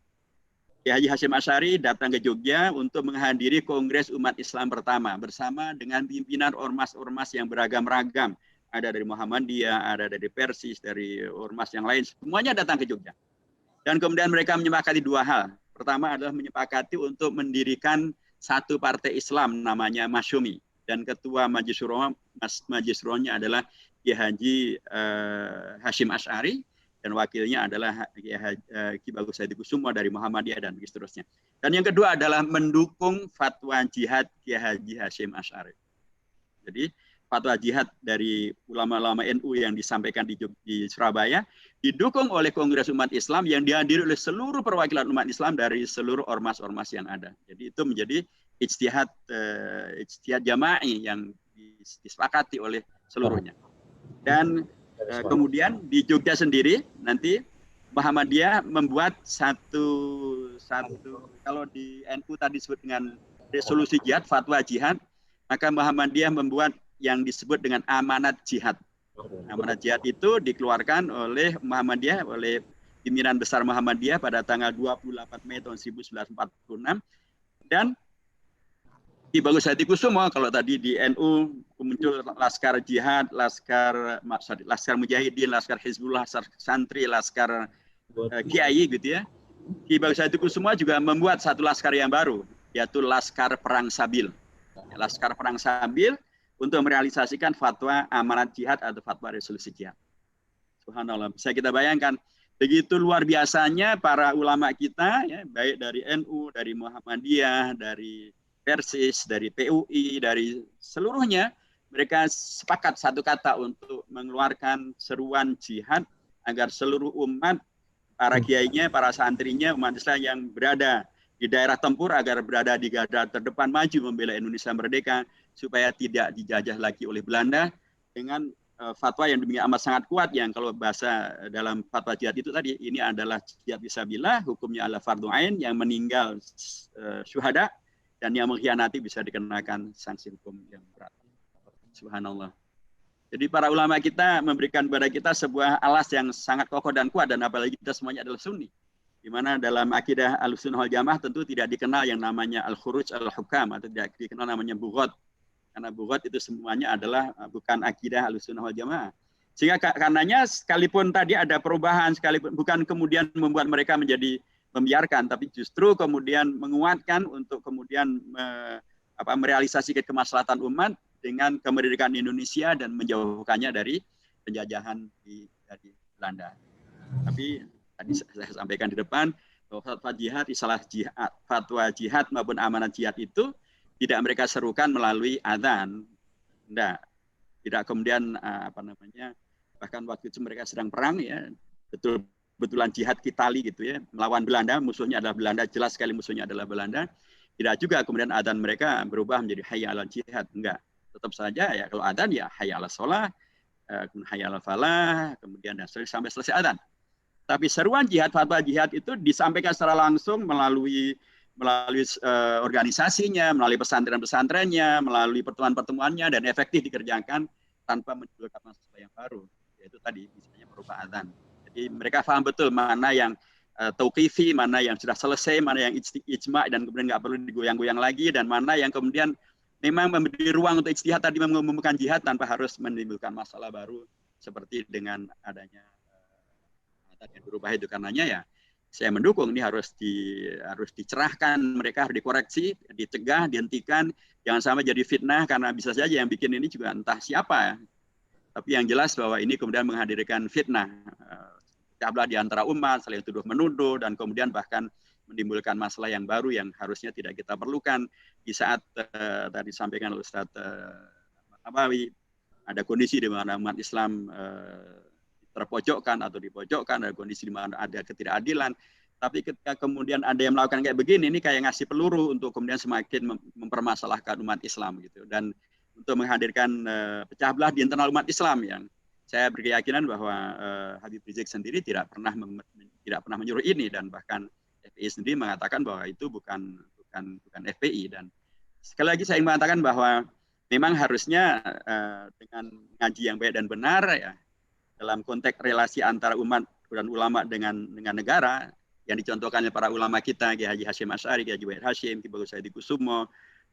Kiai Haji Hasyim Asy'ari datang ke Jogja untuk menghadiri Kongres Umat Islam pertama bersama dengan pimpinan ormas-ormas yang beragam-ragam. Ada dari Muhammadiyah, ada dari Persis, dari ormas yang lain, semuanya datang ke Jogja. Dan kemudian mereka menyepakati 2 hal. Pertama adalah menyepakati untuk mendirikan satu partai Islam namanya Masyumi. Dan ketua Majelis Syuro-nya adalah Kiai Haji Hasyim Asy'ari. Dan wakilnya adalah Ki Bagus Hadikusumo dari Muhammadiyah dan seterusnya. Dan yang kedua adalah mendukung fatwa jihad Kiai Haji Hasyim Asy'ari. Jadi fatwa jihad dari ulama-ulama NU yang disampaikan di Surabaya didukung oleh Kongres Umat Islam yang dihadiri oleh seluruh perwakilan umat Islam dari seluruh ormas-ormas yang ada. Jadi itu menjadi ijtihad jama'i yang disepakati oleh seluruhnya. Dan kemudian di Jogja sendiri nanti Muhammadiyah membuat satu kalau di NU tadi disebut dengan resolusi jihad, fatwa jihad, maka Muhammadiyah membuat yang disebut dengan amanat jihad. Amanat jihad itu dikeluarkan oleh Muhammadiyah, oleh pimpinan besar Muhammadiyah pada tanggal 28 Mei tahun 1946. Dan Ki Bagus Hadikusumo, kalau tadi di NU muncul Laskar Jihad, Laskar Mujahidin, Laskar Hizbullah, Laskar Santri, Laskar Kiai gitu ya. Ki Bagus Hadikusumo juga membuat satu laskar yang baru, yaitu Laskar Perang Sabil. Laskar Perang Sabil untuk merealisasikan fatwa amanat jihad atau fatwa resolusi jihad. Subhanallah, bisa kita bayangkan begitu luar biasanya para ulama kita, ya, baik dari NU, dari Muhammadiyah, dari Persis, dari PUI, dari seluruhnya, mereka sepakat satu kata untuk mengeluarkan seruan jihad agar seluruh umat, para kiainya, para santrinya, umat Islam yang berada di daerah tempur agar berada di garda terdepan maju membela Indonesia merdeka supaya tidak dijajah lagi oleh Belanda dengan fatwa yang demikian amat sangat kuat yang kalau bahasa dalam fatwa jihad itu tadi ini adalah jihad fisabilillah, hukumnya adalah fardhu ain, yang meninggal syuhada dan yang mengkhianati bisa dikenakan sanksi hukum yang berat. Subhanallah. Jadi para ulama kita memberikan kepada kita sebuah alas yang sangat kokoh dan kuat, dan apalagi kita semuanya adalah Sunni. Di mana dalam akidah Ahlussunnah wal Jamaah tentu tidak dikenal yang namanya al-khuruj al-hukam, atau tidak dikenal namanya bughat. Karena bughat itu semuanya adalah bukan akidah Ahlussunnah wal Jamaah. Sehingga karenanya sekalipun tadi ada perubahan, sekalipun bukan kemudian membuat mereka menjadi membiarkan, tapi justru kemudian menguatkan untuk kemudian merealisasikan kemaslahatan umat dengan kemerdekaan Indonesia dan menjauhkannya dari penjajahan dari Belanda. Tapi tadi saya sampaikan di depan bahwa fatwa jihad, fatwa jihad maupun amanat jihad itu tidak mereka serukan melalui adzan. Tidak kemudian bahkan waktu itu mereka sedang perang ya, betulan jihad Kitali gitu ya, melawan Belanda, musuhnya adalah Belanda, jelas sekali musuhnya adalah Belanda. Tidak juga kemudian adzan mereka berubah menjadi hayya 'alal jihad, enggak. Tetap saja ya kalau adzan ya hayya 'alas shalah, kemudian hayya 'alal falah, kemudian dan sampai selesai adzan. Tapi seruan jihad, fatwa jihad itu disampaikan secara langsung melalui organisasinya, melalui pesantren-pesantrennya, melalui pertemuan-pertemuannya, dan efektif dikerjakan tanpa menimbulkan masalah yang baru. Yaitu tadi misalnya berupa adzan. Jadi mereka paham betul mana yang tauqifi, mana yang sudah selesai, mana yang ijma' dan kemudian nggak perlu digoyang-goyang lagi, dan mana yang kemudian memang memberi ruang untuk ijtihad tadi, mengumumkan jihad tanpa harus menimbulkan masalah baru seperti dengan adanya adzan yang berubah itu. Karenanya ya saya mendukung ini harus dicerahkan, mereka harus dikoreksi, dicegah, dihentikan, jangan sampai jadi fitnah, karena bisa saja yang bikin ini juga entah siapa. Tapi yang jelas bahwa ini kemudian menghadirkan fitnah, pecah di antara umat, saling tuduh menuduh, dan kemudian bahkan menimbulkan masalah yang baru yang harusnya tidak kita perlukan. Di saat tadi disampaikan oleh Ustaz Nawawi, ada kondisi di mana umat Islam terpojokkan atau dipojokkan, ada kondisi di mana ada ketidakadilan. Tapi ketika kemudian ada yang melakukan kayak begini, ini kayak ngasih peluru untuk kemudian semakin mempermasalahkan umat Islam gitu, dan untuk menghadirkan pecah belah di internal umat Islam yang saya berkeyakinan bahwa Habib Rizik sendiri tidak pernah menyuruh ini, dan bahkan FPI sendiri mengatakan bahwa itu bukan FPI. Dan sekali lagi saya ingin mengatakan bahwa memang harusnya dengan ngaji yang baik dan benar ya, dalam konteks relasi antara umat dan ulama dengan negara yang dicontohkan oleh para ulama kita, Kiai Haji Hasyim Asy'ari, Kiai Haji Wahid Hasyim, Ki Bagus Saidi Kusumo,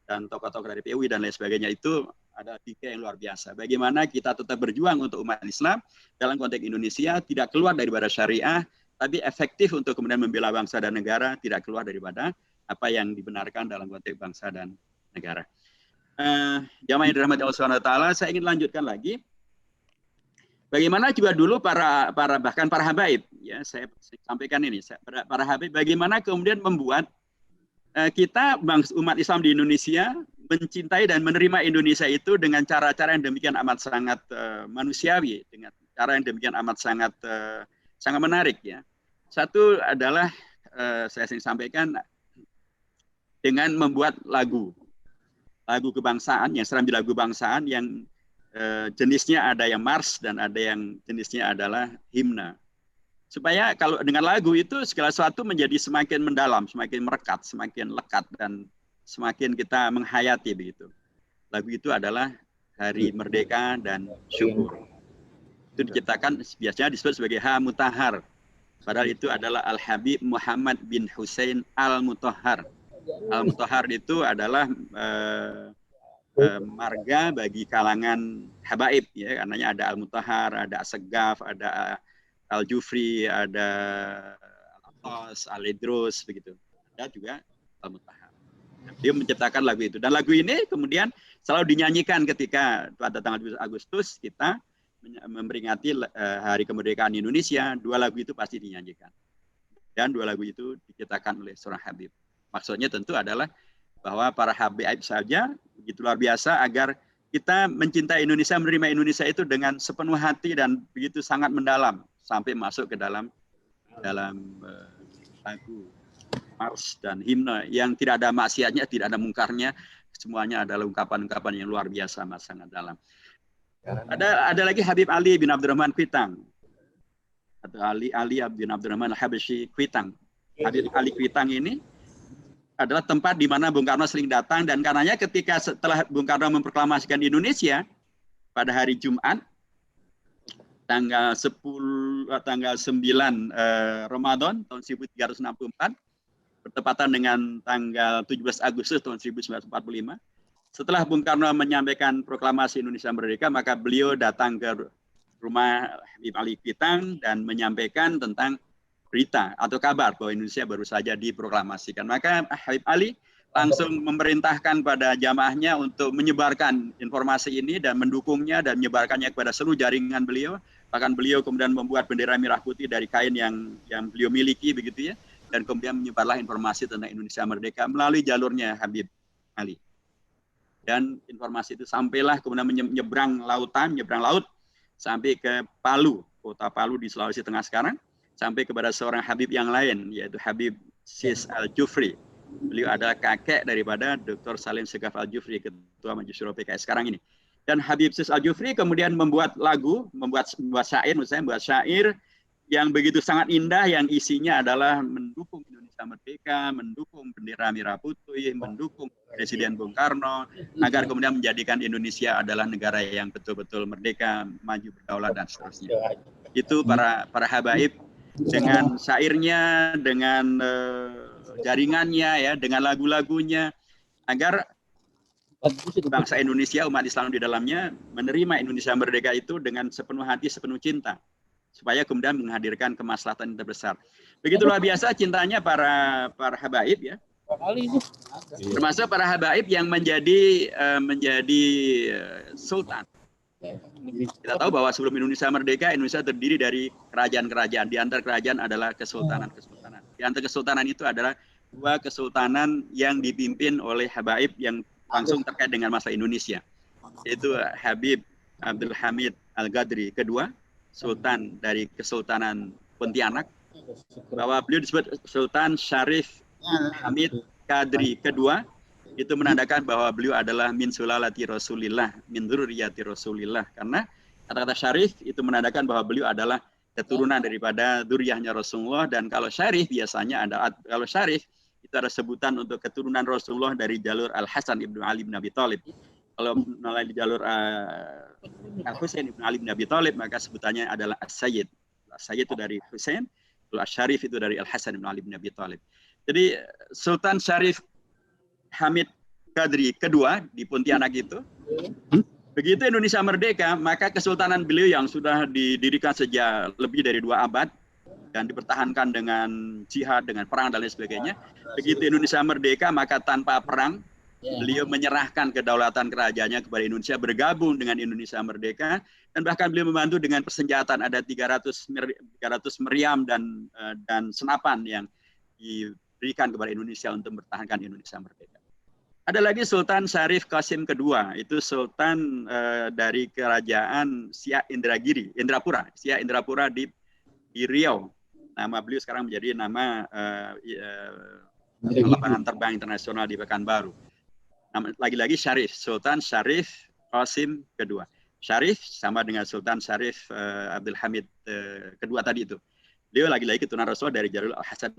dan tokoh-tokoh dari PUI dan lain sebagainya, itu ada tiga yang luar biasa. Bagaimana kita tetap berjuang untuk umat Islam dalam konteks Indonesia, tidak keluar daripada syariah, tapi efektif untuk kemudian membela bangsa dan negara, tidak keluar daripada apa yang dibenarkan dalam konteks bangsa dan negara. Jamaah yang dirahmati Allah Subhanahu wa taala, saya ingin lanjutkan lagi. Bagaimana juga dulu bahkan para habaib, ya saya sampaikan ini, para habaib bagaimana kemudian membuat kita umat Islam di Indonesia mencintai dan menerima Indonesia itu dengan cara-cara yang demikian amat sangat manusiawi, dengan cara yang demikian amat sangat menarik ya. Satu adalah saya sering sampaikan dengan membuat lagu kebangsaan, yang seram di lagu kebangsaan yang jenisnya ada yang mars dan ada yang jenisnya adalah himna. Supaya kalau dengan lagu itu segala sesuatu menjadi semakin mendalam, semakin merekat, semakin lekat, dan semakin kita menghayati begitu. Lagu itu adalah Hari Merdeka dan Syukur. Itu diciptakan biasanya disebut sebagai Ha-Mutahhar. Padahal itu adalah Al-Habib Muhammad bin Hussein Al-Mutahhar. Al-Mutahhar itu adalah marga bagi kalangan habaib ya, karenanya ada Al-Mutahhar, ada As-Saggaf, ada Al-Jufri, ada Al-Attas, Al-Idrus begitu. Ada juga Al-Mutahhar. Dia menciptakan lagu itu, dan lagu ini kemudian selalu dinyanyikan ketika pada tanggal 7 Agustus kita memperingati Hari Kemerdekaan Indonesia. Dua lagu itu pasti dinyanyikan, dan dua lagu itu diciptakan oleh seorang habib. Maksudnya tentu adalah bahwa para habaib saja begitu luar biasa agar kita mencintai Indonesia, menerima Indonesia itu dengan sepenuh hati dan begitu sangat mendalam sampai masuk ke dalam lagu mars dan himne yang tidak ada maksiatnya, tidak ada mungkarnya, semuanya adalah ungkapan-ungkapan yang luar biasa, sangat dalam. Ada lagi Habib Ali bin Abdurrahman Kuitang atau Ali bin Abdurrahman Al-Habsyi Kuitang. Habib Ali Kuitang ini adalah tempat di mana Bung Karno sering datang, dan karenanya ketika setelah Bung Karno memproklamasikan Indonesia, pada hari Jumat tanggal 9 Ramadan tahun 1364 bertepatan dengan tanggal 17 Agustus tahun 1945. Setelah Bung Karno menyampaikan proklamasi Indonesia Merdeka, maka beliau datang ke rumah Habib Ali Kitang dan menyampaikan tentang berita atau kabar bahwa Indonesia baru saja diproklamasikan. Maka Habib Ali langsung memerintahkan pada jamaahnya untuk menyebarkan informasi ini dan mendukungnya dan menyebarkannya kepada seluruh jaringan beliau. Bahkan beliau kemudian membuat bendera merah putih dari kain yang beliau miliki begitu ya. Dan kemudian menyebarlah informasi tentang Indonesia Merdeka melalui jalurnya Habib Ali. Dan informasi itu sampailah kemudian menyeberang laut sampai ke Palu, kota Palu di Sulawesi Tengah sekarang, sampai kepada seorang Habib yang lain, yaitu Habib Sis Al-Jufri. Beliau adalah kakek daripada Dr. Salim Segaf Al-Jufri, Ketua Majelis Syuro PKS sekarang ini. Dan Habib Sis Al-Jufri kemudian membuat lagu, membuat syair yang begitu sangat indah, yang isinya adalah mendukung Indonesia Merdeka, mendukung bendera merah putih, mendukung Presiden Bung Karno, agar kemudian menjadikan Indonesia adalah negara yang betul-betul merdeka, maju berdaulat dan seterusnya. Itu para habaib dengan syairnya, dengan jaringannya, ya, dengan lagu-lagunya, agar bangsa Indonesia, umat Islam di dalamnya menerima Indonesia Merdeka itu dengan sepenuh hati, sepenuh cinta, supaya kemudian menghadirkan kemaslahatan yang terbesar. Begitu luar biasa cintanya para habaib, ya. Termasuk para habaib yang menjadi sultan. Kita tahu bahwa sebelum Indonesia merdeka, Indonesia terdiri dari kerajaan-kerajaan. Di antara kerajaan adalah kesultanan-kesultanan. Di antara kesultanan itu adalah 2 kesultanan yang dipimpin oleh habaib yang langsung terkait dengan masalah Indonesia. Yaitu Habib Abdul Hamid Al-Ghadri kedua, Sultan dari Kesultanan Pontianak, bahwa beliau disebut Sultan Syarif Hamid Qadri kedua, itu menandakan bahwa beliau adalah min sulalati Rasulillah, min dzurriyyati Rasulillah, karena kata-kata syarif itu menandakan bahwa beliau adalah keturunan daripada dzurriyyahnya Rasulullah. Dan kalau syarif biasanya kalau syarif itu ada sebutan untuk keturunan Rasulullah dari jalur Al-Hasan ibnu Ali bin Abi Thalib. Kalau melalui jalur Al-Husain ibn Ali bin Abi Thalib, maka sebutannya adalah As-Sayyid. As-Sayyid itu dari Husain, Al-Syarif itu dari Al-Hasan ibn Ali bin Abi Thalib. Jadi Sultan Syarif Hamid Qadri kedua di Pontianak itu, begitu Indonesia merdeka, maka kesultanan beliau yang sudah didirikan sejak lebih dari 2 abad dan dipertahankan dengan jihad, dengan perang dan lain sebagainya. Begitu Indonesia merdeka, maka tanpa perang, beliau menyerahkan kedaulatan kerajaannya kepada Indonesia, bergabung dengan Indonesia merdeka, dan bahkan beliau membantu dengan persenjataan. Ada 300 meriam dan senapan yang diberikan kepada Indonesia untuk mempertahankan Indonesia merdeka. Ada lagi Sultan Syarif Qasim kedua, itu Sultan dari kerajaan Siak Indrapura di Riau. Nama beliau sekarang menjadi nama lapangan terbang internasional di Pekanbaru. Lagi-lagi Syarif, Sultan Syarif Qasim kedua. Syarif sama dengan Sultan Syarif Abdul Hamid kedua tadi itu. Beliau lagi-lagi keturunan Rasul dari jalur Al-Hasan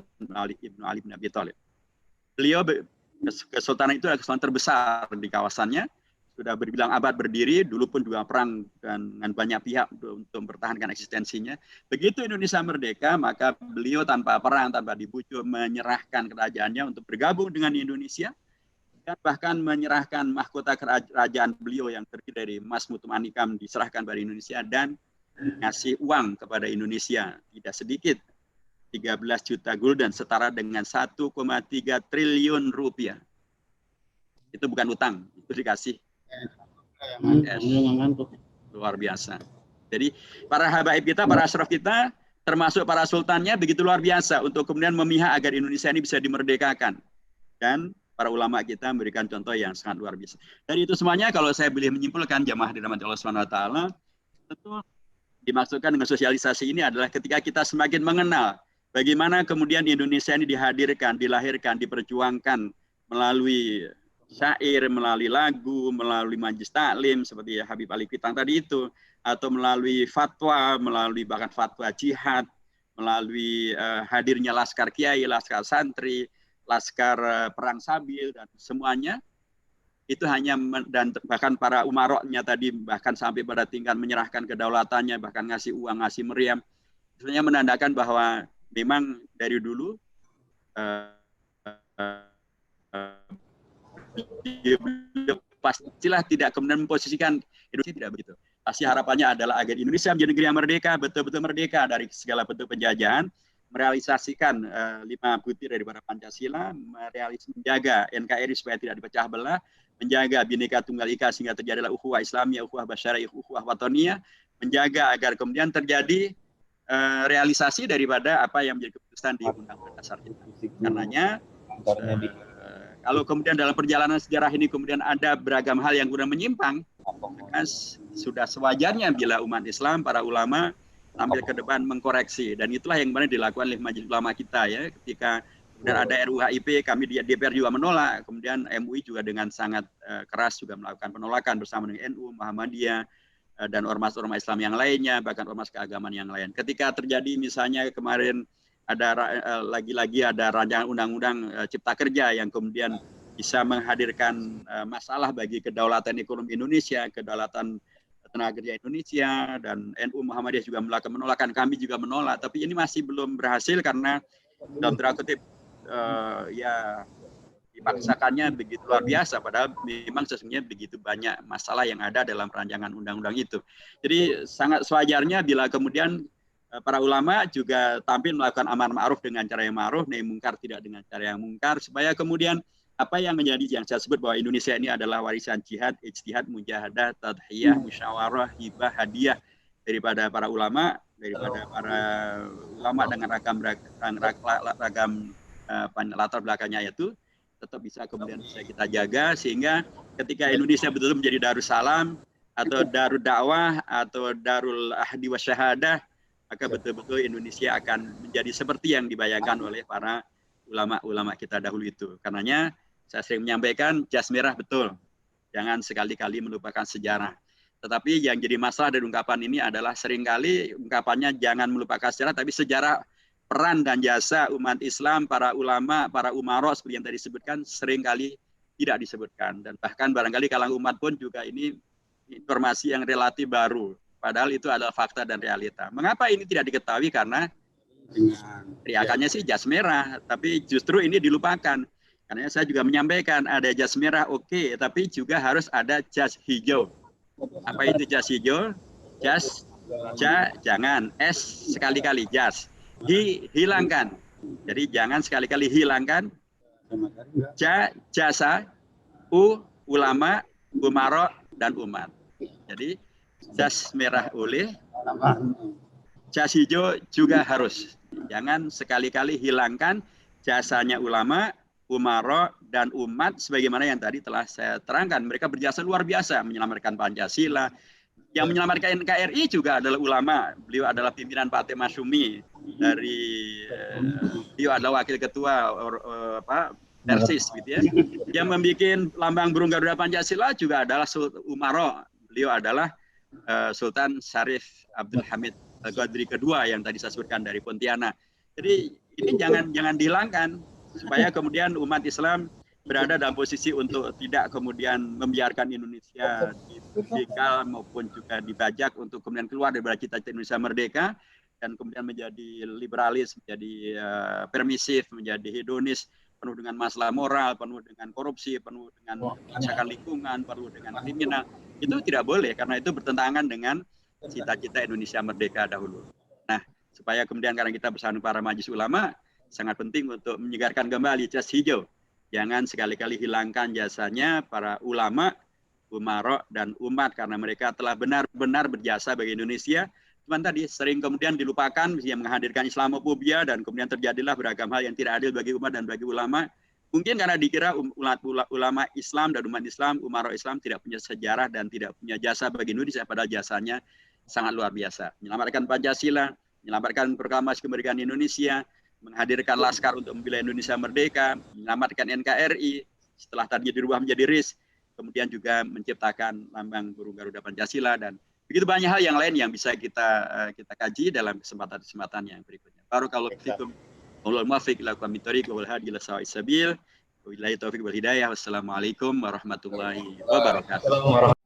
ibnu Ali bin Abi Thalib. Beliau kesultanan itu adalah kesultanan terbesar di kawasannya. Sudah berbilang abad berdiri, dulu pun juga perang dengan banyak pihak untuk mempertahankan eksistensinya. Begitu Indonesia merdeka, maka beliau tanpa perang, tanpa dibujuk, menyerahkan kerajaannya untuk bergabung dengan Indonesia. Dan bahkan menyerahkan mahkota kerajaan beliau yang terdiri dari emas mutu manikam diserahkan pada Indonesia dan ngasih uang kepada Indonesia tidak sedikit, 13 juta gulden setara dengan 1,3 triliun rupiah. Itu bukan utang, itu dikasih. Yes. Luar biasa. Jadi para habaib kita, para asyraf kita, termasuk para sultannya begitu luar biasa untuk kemudian memihak agar Indonesia ini bisa dimerdekakan. Dan para ulama kita memberikan contoh yang sangat luar biasa. Dari itu semuanya, kalau saya boleh menyimpulkan, jamaah dirahmati Allah SWT, tentu dimaksudkan dengan sosialisasi ini adalah ketika kita semakin mengenal bagaimana kemudian Indonesia ini dihadirkan, dilahirkan, diperjuangkan melalui syair, melalui lagu, melalui majlis taklim seperti Habib Ali Kitang tadi itu, atau melalui fatwa, melalui bahkan fatwa jihad, melalui hadirnya laskar kiai, laskar santri, laskar perang sabil, dan semuanya itu hanya dan bahkan para umaroknya tadi bahkan sampai pada tingkat menyerahkan kedaulatannya, bahkan ngasih uang, ngasih meriam, sebenarnya menandakan bahwa memang dari dulu pastilah tidak kemudian memposisikan Indonesia tidak begitu. Pasti harapannya adalah agar Indonesia menjadi negeri yang merdeka, betul-betul merdeka dari segala bentuk penjajahan, merealisasikan 5 butir daripada Pancasila, menjaga NKRI supaya tidak dipecah belah, menjaga Bhinneka Tunggal Ika sehingga terjadilah ukhuwah Islamiyah, ukhuwah Basyariyah, ukhuwah Watoniyah, menjaga agar kemudian terjadi realisasi daripada apa yang menjadi keputusan di Undang-Undang Dasar kita. Karenanya kalau kemudian dalam perjalanan sejarah ini kemudian ada beragam hal yang kemudian menyimpang, maka sudah sewajarnya bila umat Islam, para ulama tampil ke depan mengkoreksi, dan itulah yang kemarin dilakukan oleh Majelis Ulama kita ya, ketika kemudian ada RUU HIP, kami di DPR juga menolak, kemudian MUI juga dengan sangat keras juga melakukan penolakan bersama dengan NU, Muhammadiyah, dan ormas-ormas Islam yang lainnya, bahkan ormas keagamaan yang lain. Ketika terjadi misalnya kemarin ada lagi-lagi ada rancangan undang-undang Cipta Kerja yang kemudian bisa menghadirkan masalah bagi kedaulatan ekonomi Indonesia, kedaulatan tenaga kerja Indonesia, dan NU Muhammadiyah juga melakukan penolakan, kami juga menolak, tapi ini masih belum berhasil karena dalam tanda kutip ya dipaksakannya begitu luar biasa, padahal memang sesungguhnya begitu banyak masalah yang ada dalam rancangan undang-undang itu. Jadi sangat sewajarnya bila kemudian para ulama juga tampil melakukan amar ma'ruf dengan cara yang ma'ruf, nahi mungkar tidak dengan cara yang mungkar, supaya kemudian apa yang menjadi yang saya sebut bahwa Indonesia ini adalah warisan jihad, ijtihad, mujahadah, tadhiyah, musyawarah, hibah, hadiah daripada para ulama, daripada para ulama dengan ragam latar belakangnya itu tetap bisa kemudian bisa kita jaga, sehingga ketika Indonesia betul-betul menjadi darussalam atau darul dakwah atau darul ahdi wasyahadah, maka betul-betul Indonesia akan menjadi seperti yang dibayangkan oleh para ulama-ulama kita dahulu itu. Karenanya saya sering menyampaikan jas merah betul, jangan sekali-kali melupakan sejarah. Tetapi yang jadi masalah dari ungkapan ini adalah seringkali ungkapannya jangan melupakan sejarah, tapi sejarah peran dan jasa umat Islam, para ulama, para umarok seperti yang tadi disebutkan seringkali tidak disebutkan, dan bahkan barangkali kalangan umat pun juga ini informasi yang relatif baru, padahal itu adalah fakta dan realita. Mengapa ini tidak diketahui? Karena teriakannya sih jas merah, tapi justru ini dilupakan. Karena saya juga menyampaikan ada jas merah oke, tapi juga harus ada jas hijau. Apa itu jas hijau? Jas, jangan, S sekali-kali, jas. Hilangkan. Jadi jangan sekali-kali hilangkan jasa, ulama, umarok, dan umat. Jadi jas merah oleh, jas hijau juga harus. Jangan sekali-kali hilangkan jasanya ulama, umarok, dan umat sebagaimana yang tadi telah saya terangkan. Mereka berjasa luar biasa menyelamatkan Pancasila. Yang menyelamatkan NKRI juga adalah ulama. Beliau adalah pimpinan Pak Masyumi dari beliau adalah wakil ketua Persis gitu ya. Yang membuat lambang burung Garuda Pancasila juga adalah Umarok. Beliau adalah Sultan Syarif Abdul Hamid Al-Qadri kedua yang tadi saya sebutkan dari Pontianak. Jadi ini jangan dihilangkan supaya kemudian umat Islam berada dalam posisi untuk tidak kemudian membiarkan Indonesia dibegal maupun juga dibajak untuk kemudian keluar dari cita-cita Indonesia merdeka dan kemudian menjadi liberalis, menjadi permisif, menjadi hedonis, penuh dengan masalah moral, penuh dengan korupsi, penuh dengan kerusakan lingkungan, penuh dengan kriminal. Itu tidak boleh karena itu bertentangan dengan cita-cita Indonesia merdeka dahulu. Nah, supaya kemudian karena kita bersama para majelis ulama sangat penting untuk menyegarkan kembali jas hijau. Jangan sekali-kali hilangkan jasanya para ulama, umarok, dan umat karena mereka telah benar-benar berjasa bagi Indonesia. Cuman tadi sering kemudian dilupakan yang menghadirkan Islamophobia dan kemudian terjadilah beragam hal yang tidak adil bagi umat dan bagi ulama. Mungkin karena dikira ulama Islam dan umat Islam, umarok Islam tidak punya sejarah dan tidak punya jasa bagi Indonesia, padahal jasanya sangat luar biasa. Menyelamatkan Pancasila, menyelamatkan proklamasi kemerdekaan Indonesia, menghadirkan laskar untuk membela Indonesia merdeka, menyelamatkan NKRI, setelah tadi dirubah menjadi RIS, kemudian juga menciptakan lambang burung Garuda Pancasila, dan begitu banyak hal yang lain yang bisa kita kaji dalam kesempatan yang berikutnya. Barakallahu fikum, wal muwaffiq ila aqwamit thoriq wal hadi ila sawa'is sabil. Wabillahi taufiq wal hidayah. Wassalamualaikum warahmatullahi wabarakatuh. Assalamualaikum warahmatullahi